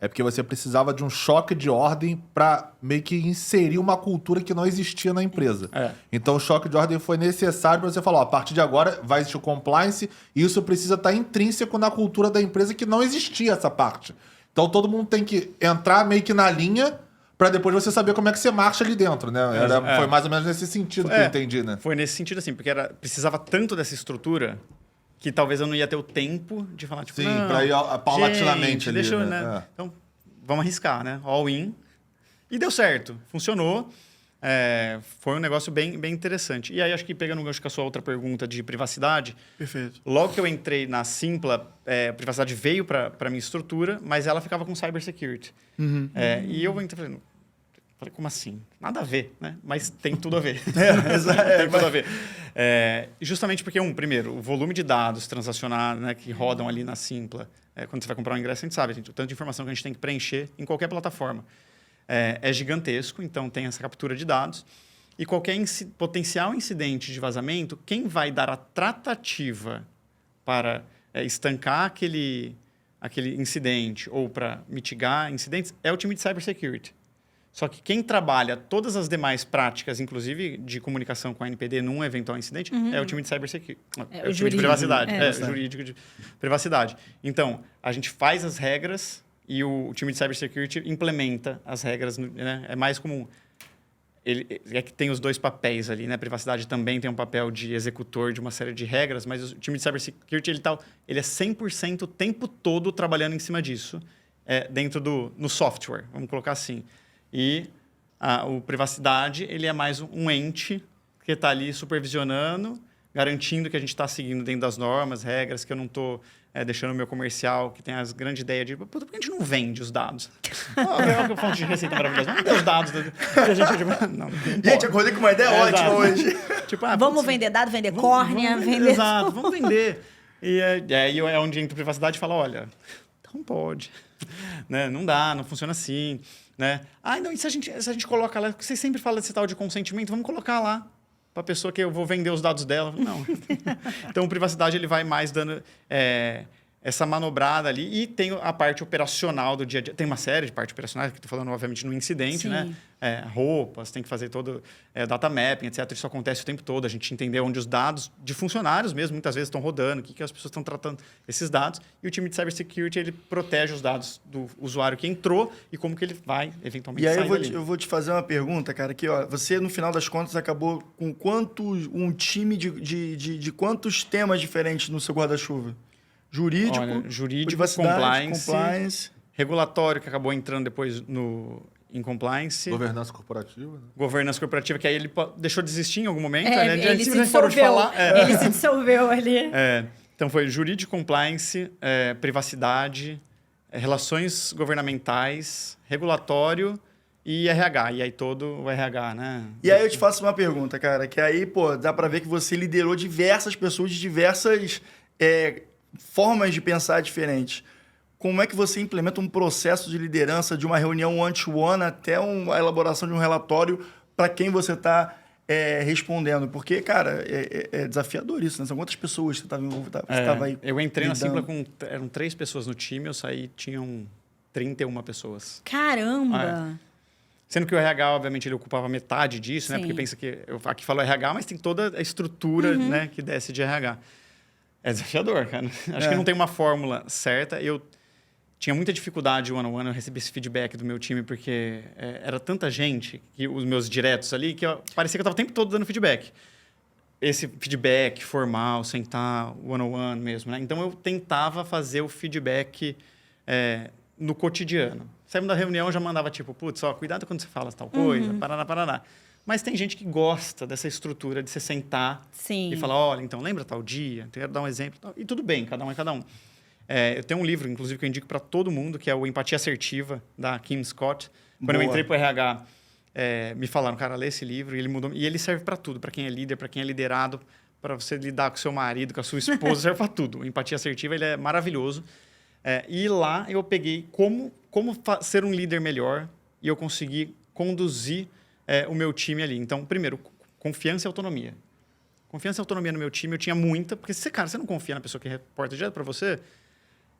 Speaker 2: é porque você precisava de um choque de ordem para meio que inserir uma cultura que não existia na empresa. Então, o choque de ordem foi necessário para você falar, a partir de agora vai existir o compliance e isso precisa estar intrínseco na cultura da empresa que não existia essa parte. Então, todo mundo tem que entrar meio que na linha pra depois você saber como é que você marcha ali dentro, né? Foi mais ou menos nesse sentido que eu entendi, né?
Speaker 4: Foi nesse sentido, assim, porque precisava tanto dessa estrutura que talvez eu não ia ter o tempo de falar, tipo,
Speaker 2: Sim,
Speaker 4: não,
Speaker 2: pra ir paulatinamente
Speaker 4: gente,
Speaker 2: ali,
Speaker 4: deixa eu,
Speaker 2: né?
Speaker 4: Então, vamos arriscar, né? All in. E deu certo, funcionou. Foi um negócio bem, bem interessante. E aí, acho que pegando um gancho com a sua outra pergunta de privacidade,
Speaker 1: Perfeito.
Speaker 4: logo que eu entrei na Simpla, a privacidade veio para a minha estrutura, mas ela ficava com cybersecurity. E eu entrei, falei, como assim? Nada a ver, né? Mas tem tudo a ver. Tem tudo a ver. Justamente porque, primeiro, o volume de dados transacionados, né, que rodam ali na Simpla, quando você vai comprar um ingresso, a gente sabe, o tanto de informação que a gente tem que preencher em qualquer plataforma. É gigantesco, então tem essa captura de dados. E qualquer potencial incidente de vazamento, quem vai dar a tratativa para estancar aquele incidente ou para mitigar incidentes é o time de cybersecurity. Só que quem trabalha todas as demais práticas, inclusive de comunicação com a NPD num eventual incidente, é o time de cybersecurity. É o time de privacidade. Jurídico de privacidade. Então, a gente faz as regras e o time de cybersecurity implementa as regras. Né? É mais comum. É que tem os dois papéis ali, né? A privacidade também tem um papel de executor de uma série de regras, mas o time de cybersecurity ele é 100% o tempo todo trabalhando em cima disso, dentro no software, vamos colocar assim. E o privacidade, ele é mais um ente que está ali supervisionando, garantindo que a gente está seguindo dentro das normas, regras, que eu não estou deixando o meu comercial, que tem as grandes ideias de... Por que a gente não vende os dados? Olha que fonte de receita maravilhosa. Vamos vender os dados.
Speaker 1: Gente, acordei com uma ideia ótima hoje.
Speaker 4: Tipo,
Speaker 3: vamos vender dado, vender córnea, vender...
Speaker 4: Exato, vamos vender. E aí é onde entra a privacidade e fala, olha, não pode. Né? Não dá, não funciona assim. Né? Não, e se a gente coloca lá... Vocês sempre falam desse tal de consentimento, vamos colocar lá para a pessoa que eu vou vender os dados dela. Não. Então, privacidade, ele vai mais dando essa manobrada ali. E tem a parte operacional do dia a dia. Tem uma série de partes operacionais, que estou falando, obviamente, no incidente, né? Roupas, tem que fazer todo data mapping, etc. Isso acontece o tempo todo. A gente entender onde os dados de funcionários mesmo, muitas vezes, estão rodando, o que as pessoas estão tratando esses dados. E o time de cybersecurity, ele protege os dados do usuário que entrou e como que ele vai, eventualmente, sair dali.
Speaker 1: Eu vou te fazer uma pergunta, cara, que você, no final das contas, acabou com um time de quantos temas diferentes no seu guarda-chuva? Jurídico, privacidade, compliance.
Speaker 4: Regulatório, que acabou entrando depois em compliance.
Speaker 2: Governança corporativa. Né?
Speaker 4: Governança corporativa, que aí ele deixou de existir em algum momento.
Speaker 3: Ele se dissolveu. Ele se dissolveu ali.
Speaker 4: Então, foi jurídico, compliance, privacidade, relações governamentais, regulatório e RH. E aí todo o RH, né?
Speaker 1: E aí eu te faço uma pergunta, cara, que aí, dá pra ver que você liderou diversas pessoas de diversas formas de pensar diferentes. Como é que você implementa um processo de liderança de uma reunião one-to-one até a elaboração de um relatório para quem você está respondendo? Porque, cara, é desafiador isso, né? São quantas pessoas você estava envolvido? Você estava aí
Speaker 4: eu entrei
Speaker 1: lidando?
Speaker 4: na Simpla eram 3 pessoas no time, eu saí, tinham 31 pessoas.
Speaker 3: Caramba!
Speaker 4: Sendo que o RH, obviamente, ele ocupava metade disso, né? Porque pensa que... Aqui falo RH, mas tem toda a estrutura, né, que desce de RH. É desafiador, cara. Acho que não tem uma fórmula certa. Eu tinha muita dificuldade one-on-one, eu recebi esse feedback do meu time, porque era tanta gente, que os meus diretos ali, que parecia que eu estava o tempo todo dando feedback. Esse feedback formal, sentar, one-on-one mesmo, né? Então, eu tentava fazer o feedback no cotidiano. Saímos da reunião, já mandava tipo, cuidado quando você fala tal coisa, parará. Mas tem gente que gosta dessa estrutura de você sentar e falar, olha, então, lembra tal dia? Quero dar um exemplo. E tudo bem, cada um é cada um. Eu tenho um livro, inclusive, que eu indico para todo mundo, que é o Empatia Assertiva, da Kim Scott. Quando eu entrei para o RH, me falaram, cara, lê esse livro, e ele mudou. E ele serve para tudo, para quem é líder, para quem é liderado, para você lidar com seu marido, com a sua esposa, serve para tudo. O Empatia Assertiva, ele é maravilhoso. E lá eu peguei como ser um líder melhor e eu consegui conduzir o meu time ali. Então, primeiro, confiança e autonomia. Confiança e autonomia no meu time eu tinha muita, porque você não confia na pessoa que reporta direto para você,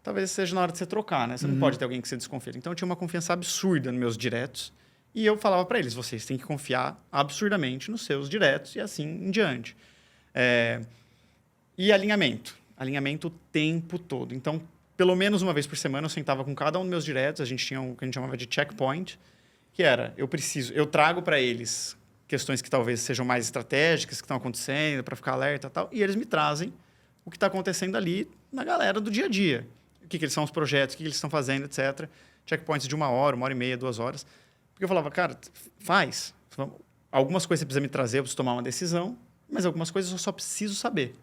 Speaker 4: talvez seja na hora de você trocar, né? Você não pode ter alguém que você desconfia. Então, eu tinha uma confiança absurda nos meus diretos e eu falava para eles, vocês têm que confiar absurdamente nos seus diretos e assim em diante. E alinhamento. Alinhamento o tempo todo. Então, pelo menos uma vez por semana, eu sentava com cada um dos meus diretos, a gente tinha o que a gente chamava de checkpoint, que era, eu trago para eles questões que talvez sejam mais estratégicas, que estão acontecendo, para ficar alerta e tal, e eles me trazem o que está acontecendo ali na galera do dia a dia. O que eles são os projetos, o que eles estão fazendo, etc. Checkpoints de 1 hora, 1h30, 2 horas. Porque eu falava, cara, faz. Algumas coisas você precisa me trazer, eu preciso tomar uma decisão, mas algumas coisas eu só preciso saber.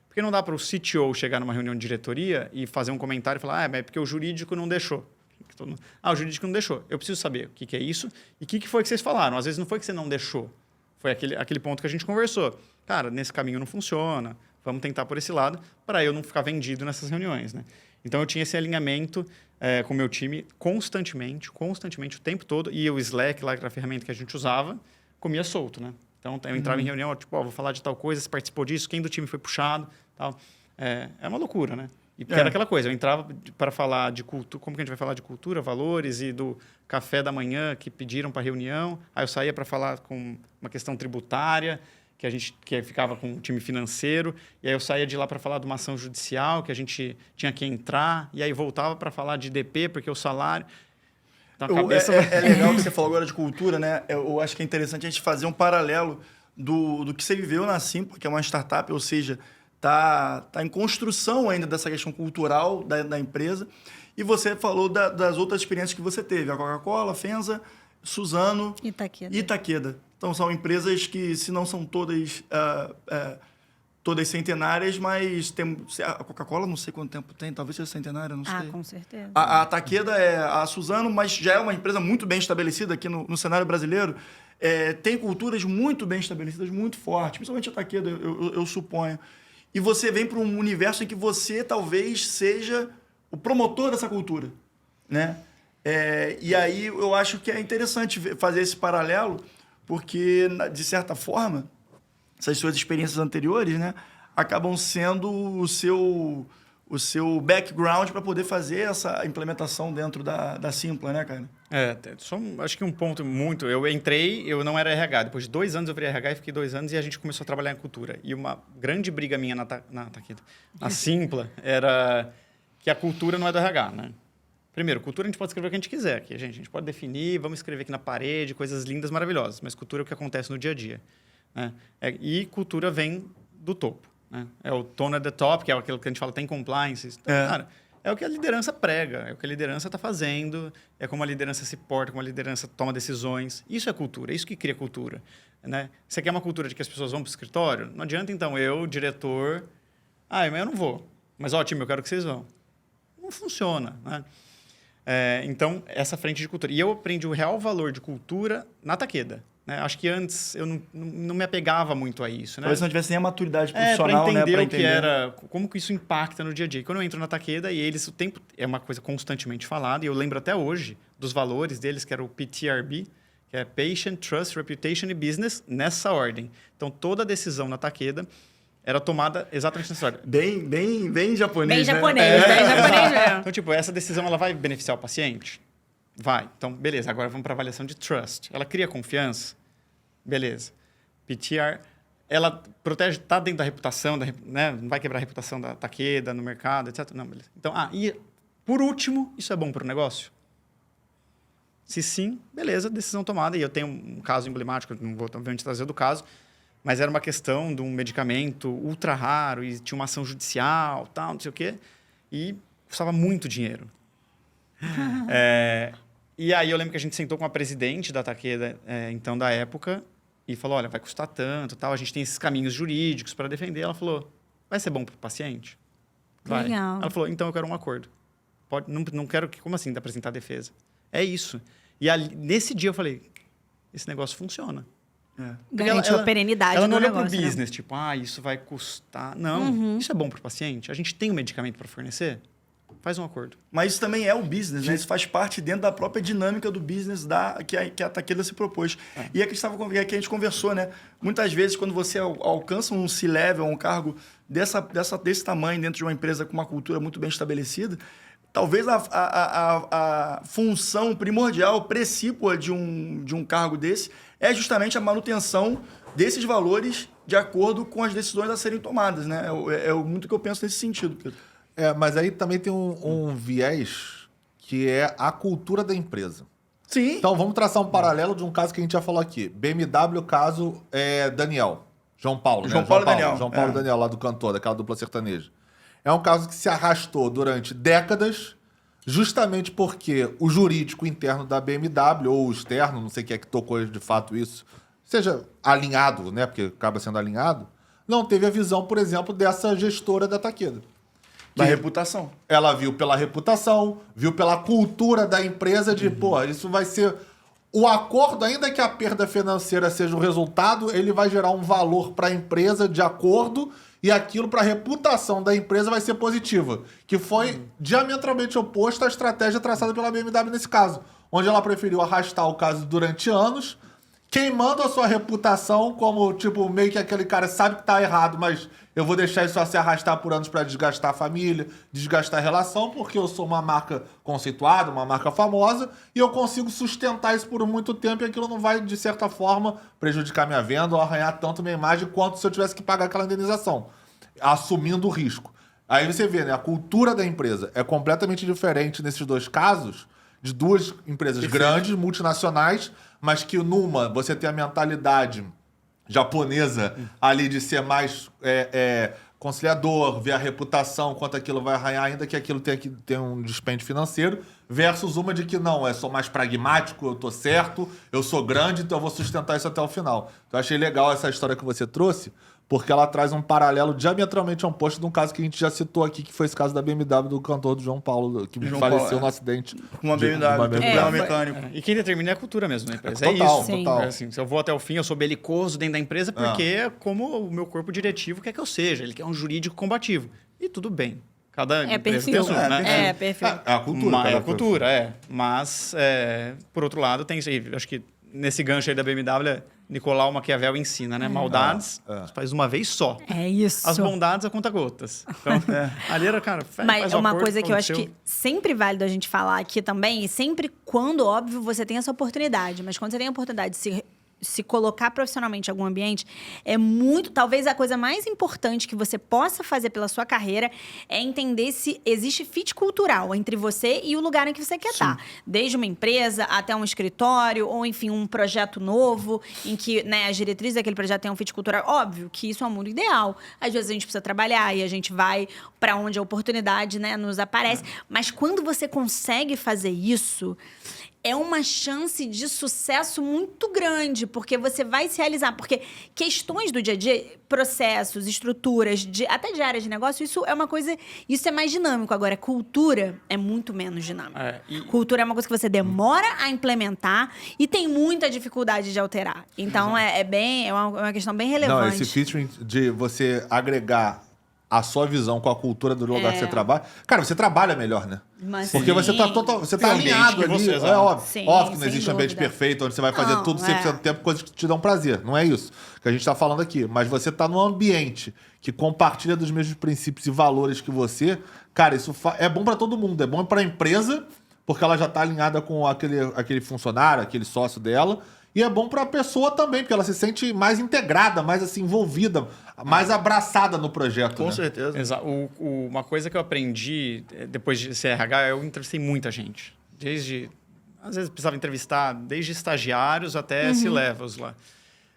Speaker 4: Porque não dá para o CTO chegar numa reunião de diretoria e fazer um comentário e falar, mas é porque o jurídico não deixou. O jurídico não deixou. Eu preciso saber o que é isso e o que foi que vocês falaram. Às vezes não foi que você não deixou. Foi aquele ponto que a gente conversou. Cara, nesse caminho não funciona. Vamos tentar por esse lado para eu não ficar vendido nessas reuniões, né? Então, eu tinha esse alinhamento com o meu time constantemente, o tempo todo. E o Slack, lá, que era a ferramenta que a gente usava, comia solto, né? Então, eu entrava em reunião, tipo, vou falar de tal coisa, você participou disso, quem do time foi puxado, tal. É uma loucura, né? E porque era aquela coisa, eu entrava para falar de cultura, como que a gente vai falar de cultura, valores e do café da manhã que pediram para reunião. Aí eu saía para falar com uma questão tributária, que ficava com o time financeiro, e aí eu saía de lá para falar de uma ação judicial, que a gente tinha que entrar, e aí voltava para falar de DP, porque o salário... Então, a cabeça...
Speaker 1: É legal que você falou agora de cultura, né? Eu acho que é interessante a gente fazer um paralelo do que você viveu na Simpla, que é uma startup, ou seja, tá em construção ainda dessa questão cultural da empresa, e você falou das outras experiências que você teve, a Coca-Cola, Fenza, Suzano e Itaqueda. Então, são empresas que, se não são todas centenárias, mas tem, a Coca-Cola, não sei quanto tempo tem, talvez seja centenária, não sei.
Speaker 3: Ah, com certeza.
Speaker 1: A Takeda é a Suzano, mas já é uma empresa muito bem estabelecida aqui no cenário brasileiro. Tem culturas muito bem estabelecidas, muito fortes, principalmente a Takeda, eu suponho. E você vem para um universo em que você talvez seja o promotor dessa cultura, né? E aí eu acho que é interessante fazer esse paralelo, porque, de certa forma, essas suas experiências anteriores, né, acabam sendo o seu background para poder fazer essa implementação dentro da Simpla, né, cara?
Speaker 4: Acho que um ponto muito... Eu entrei, eu não era RH. Depois de 2 anos eu virei RH e fiquei 2 anos e a gente começou a trabalhar em cultura. E uma grande briga minha na Simpla era que a cultura não é do RH, né? Primeiro, cultura a gente pode escrever o que a gente quiser aqui, gente. A gente pode definir, vamos escrever aqui na parede, coisas lindas, maravilhosas. Mas cultura é o que acontece no dia a dia, né? E cultura vem do topo, né? É o tone at the top, que é aquilo que a gente fala, tem compliance. Então, cara, é o que a liderança prega, é o que a liderança está fazendo, é como a liderança se porta, como a liderança toma decisões. Isso é cultura, é isso que cria cultura, né? Você quer uma cultura de que as pessoas vão para o escritório? Não adianta, então, eu, diretor... mas eu não vou. Mas, time, eu quero que vocês vão. Não funciona, né? Então, essa frente de cultura. E eu aprendi o real valor de cultura na Takeda, né? Acho que antes eu não me apegava muito a isso, né?
Speaker 1: Talvez não tivesse nem a maturidade profissional,
Speaker 4: para entender,
Speaker 1: né?
Speaker 4: O que era, como que isso impacta no dia a dia. E quando eu entro na Takeda, e eles, o tempo é uma coisa constantemente falada, e eu lembro até hoje dos valores deles, que era o PTRB, que é Patient, Trust, Reputation e Business, nessa ordem. Então, toda a decisão na Takeda era tomada exatamente nessa ordem.
Speaker 1: Bem japonês,
Speaker 3: bem
Speaker 1: né?
Speaker 3: japonês mesmo.
Speaker 4: Então, tipo, essa decisão ela vai beneficiar o paciente? Vai. Então, beleza. Agora vamos para a avaliação de trust. Ela cria confiança? Beleza. PTR, ela protege, está dentro da reputação, né? Não vai quebrar a reputação da Takeda no mercado, etc. Não, beleza. Então, e por último, isso é bom para o negócio? Se sim, beleza, decisão tomada. E eu tenho um caso emblemático, não vou obviamente trazer do caso, mas era uma questão de um medicamento ultra raro e tinha uma ação judicial, tal, não sei o quê, e custava muito dinheiro. E aí eu lembro que a gente sentou com a presidente da Takeda, então, da época, e falou, olha, vai custar tanto, tal, a gente tem esses caminhos jurídicos para defender. Ela falou, vai ser bom para o paciente? Vai.
Speaker 3: Legal.
Speaker 4: Ela falou, então eu quero um acordo. Não quero que... Como assim, apresentar defesa? É isso. E ali, nesse dia eu falei, esse negócio funciona.
Speaker 3: Garantiu a perenidade
Speaker 4: ela
Speaker 3: do
Speaker 4: não olhou
Speaker 3: negócio,
Speaker 4: para o
Speaker 3: né?
Speaker 4: business, tipo, isso vai custar. Não, isso é bom para o paciente. A gente tem um medicamento para fornecer, faz um acordo.
Speaker 1: Mas isso também é o business, né? Isso faz parte dentro da própria dinâmica do business que a Takeda se propôs. E é que a gente conversou, né? Muitas vezes, quando você alcança um C-level, um cargo desse tamanho dentro de uma empresa com uma cultura muito bem estabelecida, talvez a função primordial, precípua de um cargo desse, é justamente a manutenção desses valores de acordo com as decisões a serem tomadas, né? É muito que eu penso nesse sentido, Pedro.
Speaker 2: Mas aí também tem um viés que é a cultura da empresa.
Speaker 1: Sim.
Speaker 2: Então vamos traçar um paralelo de um caso que a gente já falou aqui. BMW, caso Daniel. João Paulo,
Speaker 1: João
Speaker 2: né?
Speaker 1: Paulo e Daniel.
Speaker 2: João Paulo
Speaker 1: É.
Speaker 2: e Daniel, lá do cantor, daquela dupla sertaneja. É um caso que se arrastou durante décadas, justamente porque o jurídico interno da BMW, ou o externo, não sei quem é que tocou de fato isso, seja alinhado, né? Porque acaba sendo alinhado, não teve a visão, por exemplo, dessa gestora da Takeda.
Speaker 1: Da reputação.
Speaker 2: Ela viu pela reputação, viu pela cultura da empresa de, pô, isso vai ser... O acordo, ainda que a perda financeira seja o resultado, ele vai gerar um valor para a empresa de acordo e aquilo para a reputação da empresa vai ser positiva. Que foi diametralmente oposto à estratégia traçada pela BMW nesse caso, onde ela preferiu arrastar o caso durante anos, queimando a sua reputação como, tipo, meio que aquele cara sabe que tá errado, mas eu vou deixar isso a se arrastar por anos para desgastar a família, desgastar a relação, porque eu sou uma marca conceituada, uma marca famosa, e eu consigo sustentar isso por muito tempo e aquilo não vai, de certa forma, prejudicar minha venda ou arranhar tanto minha imagem quanto se eu tivesse que pagar aquela indenização, assumindo o risco. Aí você vê, né? A cultura da empresa é completamente diferente nesses dois casos, de duas empresas grandes, multinacionais, mas que numa você tem a mentalidade japonesa ali de ser mais conciliador, ver a reputação, quanto aquilo vai arranhar, ainda que aquilo tenha que ter um dispêndio financeiro, versus uma de que não, eu sou mais pragmático, eu tô certo, eu sou grande, então eu vou sustentar isso até o final. Então eu achei legal essa história que você trouxe, porque ela traz um paralelo diametralmente oposto de um caso que a gente já citou aqui, que foi esse caso da BMW do cantor do João Paulo, que
Speaker 1: João
Speaker 2: faleceu
Speaker 1: Paulo,
Speaker 2: no acidente.
Speaker 1: Com uma
Speaker 2: de
Speaker 1: BMW,
Speaker 2: uma
Speaker 1: tem um
Speaker 2: BMW.
Speaker 1: problema mecânico.
Speaker 4: E quem determina é a cultura mesmo da empresa.
Speaker 2: Total,
Speaker 4: é isso.
Speaker 3: Sim.
Speaker 2: total.
Speaker 4: É assim, se eu vou até o fim, eu sou belicoso dentro da empresa porque é como o meu corpo diretivo quer que eu seja. Ele quer um jurídico combativo. E tudo bem. Cada
Speaker 3: É
Speaker 4: empresa
Speaker 3: perfil.
Speaker 4: tem o seu, né?
Speaker 3: É, perfil.
Speaker 2: É a cultura.
Speaker 4: É
Speaker 2: cada
Speaker 4: a cultura, é. Mas, por outro lado, tem isso aí. Acho que nesse gancho aí da BMW, Nicolau Maquiavel ensina, né? Maldades, você faz uma vez só.
Speaker 3: É isso.
Speaker 4: As bondades a conta-gotas. Então, ali era, cara,
Speaker 3: Mas
Speaker 4: faz
Speaker 3: é
Speaker 4: o
Speaker 3: uma
Speaker 4: acordo,
Speaker 3: coisa que eu acho
Speaker 4: aconteceu.
Speaker 3: que sempre válido a gente falar aqui também, e sempre quando, óbvio, você tem essa oportunidade. Mas quando você tem a oportunidade de se colocar profissionalmente em algum ambiente, é muito... Talvez a coisa mais importante que você possa fazer pela sua carreira é entender se existe fit cultural entre você e o lugar em que você quer estar. Desde uma empresa até um escritório, ou, enfim, um projeto novo, em que, né, as diretrizes daquele projeto têm um fit cultural. Óbvio que isso é um mundo ideal. Às vezes a gente precisa trabalhar e a gente vai para onde a oportunidade, né, nos aparece. Mas quando você consegue fazer isso... é uma chance de sucesso muito grande, porque você vai se realizar. Porque questões do dia a dia, processos, estruturas, até de áreas de negócio, isso é uma coisa... Isso é mais dinâmico. Agora, cultura é muito menos dinâmico. Cultura é uma coisa que você demora a implementar e tem muita dificuldade de alterar. Então, é uma questão bem relevante.
Speaker 2: Não, esse featuring de você agregar a sua visão com a cultura do lugar que você trabalha. Cara, você trabalha melhor, né?
Speaker 3: Mas
Speaker 2: Porque
Speaker 3: sim.
Speaker 2: você tá total, você tá
Speaker 4: Tem um ambiente
Speaker 2: alinhado
Speaker 4: que
Speaker 2: ali.
Speaker 4: você
Speaker 2: É
Speaker 4: exala.
Speaker 2: óbvio.
Speaker 3: Sim,
Speaker 2: Óbvio que não
Speaker 3: sem
Speaker 2: existe um ambiente
Speaker 3: dúvida.
Speaker 2: perfeito, onde você vai fazer
Speaker 3: Não,
Speaker 2: tudo 100% do tempo, coisas que te dão prazer. Não é isso que a gente tá falando aqui. Mas você tá num ambiente que compartilha dos mesmos princípios e valores que você. Cara, isso é bom pra todo mundo. É bom pra empresa, porque ela já tá alinhada com aquele funcionário, aquele sócio dela. E é bom pra pessoa também, porque ela se sente mais integrada, mais assim, envolvida, mais abraçada no projeto.
Speaker 1: Com
Speaker 2: né?
Speaker 1: certeza.
Speaker 4: Exato. Uma coisa que eu aprendi depois de ser RH, eu entrevistei muita gente. Às vezes precisava entrevistar desde estagiários até C-levels lá.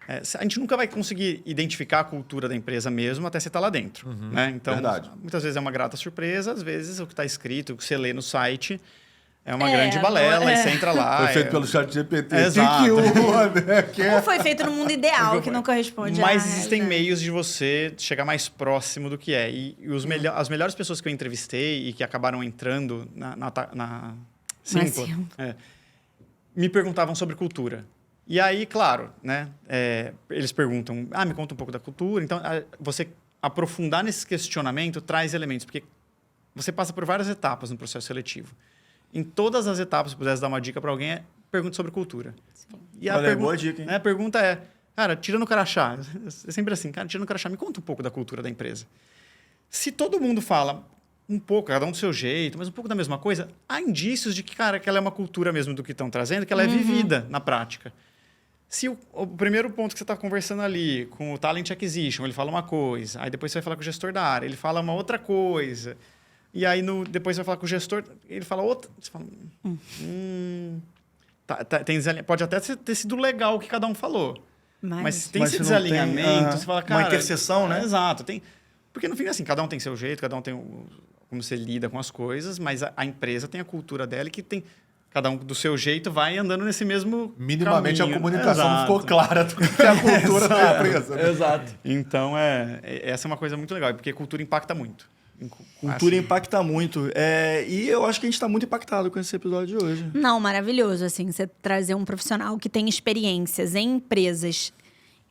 Speaker 4: A gente nunca vai conseguir identificar a cultura da empresa mesmo até você estar lá dentro. Né? Então,
Speaker 2: verdade.
Speaker 4: muitas vezes é uma grata surpresa, às vezes o que está escrito, o que você lê no site, é uma grande balela e você entra lá.
Speaker 2: Foi feito pelo chat GPT.
Speaker 4: Exato.
Speaker 3: Ou foi feito no mundo ideal, que não corresponde
Speaker 4: Mas
Speaker 3: à
Speaker 4: existem
Speaker 3: realidade.
Speaker 4: meios de você chegar mais próximo do que é. E as melhores pessoas que eu entrevistei e que acabaram entrando na Simpla,
Speaker 3: Simpla.
Speaker 4: me perguntavam sobre cultura. E aí, claro, né, eles perguntam, me conta um pouco da cultura. Então, você aprofundar nesse questionamento traz elementos, porque você passa por várias etapas no processo seletivo. Em todas as etapas, se pudesse dar uma dica para alguém, pergunte sobre cultura. E
Speaker 1: Boa dica, hein?
Speaker 4: A pergunta é, cara, tirando o crachá, é sempre assim, cara, tirando o crachá, me conta um pouco da cultura da empresa. Se todo mundo fala um pouco, cada um do seu jeito, mas um pouco da mesma coisa, há indícios de que, cara, que ela é uma cultura mesmo do que estão trazendo, que ela é vivida na prática. Se o primeiro ponto que você está conversando ali, com o Talent Acquisition, ele fala uma coisa, aí depois você vai falar com o gestor da área, ele fala uma outra coisa, e aí depois você vai falar com o gestor, ele fala outra, você fala, pode até ter sido legal o que cada um falou. Mas tem
Speaker 1: Mas
Speaker 4: esse
Speaker 1: se não tem,
Speaker 4: desalinhamento, você fala, cara...
Speaker 1: uma interseção, né?
Speaker 4: Exato. Porque no fim, assim, cada um tem seu jeito, cada um tem como você lida com as coisas, mas a empresa tem a cultura dela e que tem... Cada um do seu jeito vai andando nesse mesmo
Speaker 2: Minimamente
Speaker 4: caminho.
Speaker 2: a comunicação não
Speaker 4: Exato.
Speaker 2: ficou clara do que é a cultura da empresa. né?
Speaker 1: Exato.
Speaker 4: Então, essa é uma coisa muito legal, porque cultura impacta muito.
Speaker 1: Cultura
Speaker 4: Assim,
Speaker 1: impacta muito. E eu acho que a gente está muito impactado com esse episódio de hoje.
Speaker 3: Não, maravilhoso, assim, você trazer um profissional que tem experiências em empresas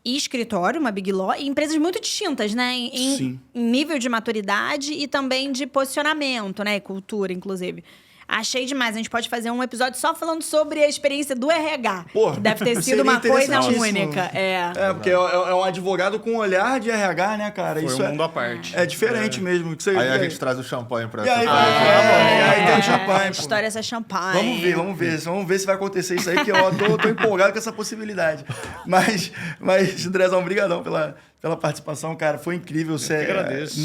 Speaker 3: e escritório, uma Big Law, e empresas muito distintas, né?
Speaker 1: Sim.
Speaker 3: Em nível de maturidade e também de posicionamento, né? Cultura, inclusive. Achei demais. A gente pode fazer um episódio só falando sobre a experiência do RH.
Speaker 1: Pô,
Speaker 3: que deve ter sido
Speaker 1: seria
Speaker 3: uma coisa
Speaker 1: interessantíssimo.
Speaker 3: única.
Speaker 1: Porque é um advogado com olhar de RH, né, cara?
Speaker 4: Foi
Speaker 1: Isso
Speaker 4: um mundo à parte.
Speaker 1: É diferente mesmo. Que você,
Speaker 2: Aí a gente traz o champanhe pra
Speaker 1: E aí,
Speaker 2: essa
Speaker 1: e aí tem o champanhe,
Speaker 3: A
Speaker 1: pô.
Speaker 3: história é essa champanhe.
Speaker 1: Vamos ver se vai acontecer isso aí, que eu tô empolgado com essa possibilidade. Mas Andrezão, obrigadão pela participação, cara. Foi incrível. Você
Speaker 4: agradeço.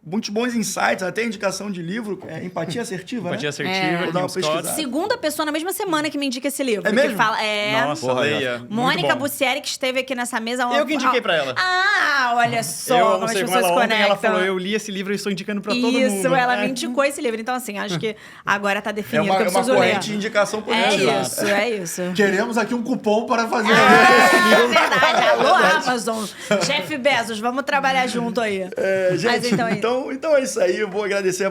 Speaker 1: Muitos bons insights, até indicação de livro. Empatia assertiva,
Speaker 4: Empatia
Speaker 1: né?
Speaker 4: assertiva,
Speaker 1: Vou dar uma
Speaker 4: Kim Scott.
Speaker 1: pesquisada.
Speaker 3: Segunda pessoa na mesma semana que me indica esse livro.
Speaker 1: É
Speaker 3: que
Speaker 1: mesmo?
Speaker 3: Fala,
Speaker 4: Nossa,
Speaker 2: Porra,
Speaker 4: leia.
Speaker 3: Mônica
Speaker 4: Muito bom.
Speaker 3: Bussieri, que esteve aqui nessa mesa.
Speaker 4: Eu que indiquei pra ela.
Speaker 3: Ah, olha só
Speaker 4: Eu
Speaker 3: como as
Speaker 4: almocei com
Speaker 3: pessoas
Speaker 4: ela
Speaker 3: se
Speaker 4: ontem,
Speaker 3: conectam.
Speaker 4: ela falou, eu li esse livro e estou indicando pra todo mundo.
Speaker 3: Isso, ela me indicou esse livro. Então, assim, acho que agora tá
Speaker 1: É
Speaker 3: definido
Speaker 1: uma
Speaker 3: que eu preciso
Speaker 1: corrente de
Speaker 3: ler.
Speaker 1: indicação por
Speaker 3: É
Speaker 1: dentro.
Speaker 3: isso, é isso.
Speaker 2: Queremos aqui um cupom para fazer.
Speaker 3: É verdade. Alô, Amazon. Jeff Bezos, vamos trabalhar junto aí.
Speaker 1: Gente,
Speaker 3: Mas
Speaker 1: então é isso aí. Eu vou agradecer a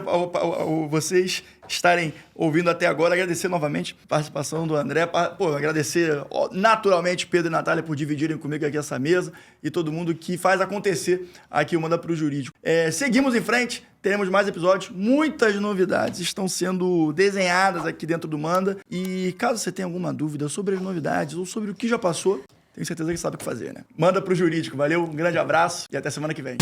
Speaker 1: vocês estarem ouvindo até agora. Agradecer novamente a participação do André. Agradecer naturalmente Pedro e Natália por dividirem comigo aqui essa mesa e todo mundo que faz acontecer aqui o Manda Pro Jurídico. Seguimos em frente. Teremos mais episódios. Muitas novidades estão sendo desenhadas aqui dentro do Manda. E caso você tenha alguma dúvida sobre as novidades ou sobre o que já passou, tenho certeza que sabe o que fazer, né? Manda Pro Jurídico. Valeu, um grande abraço e até semana que vem.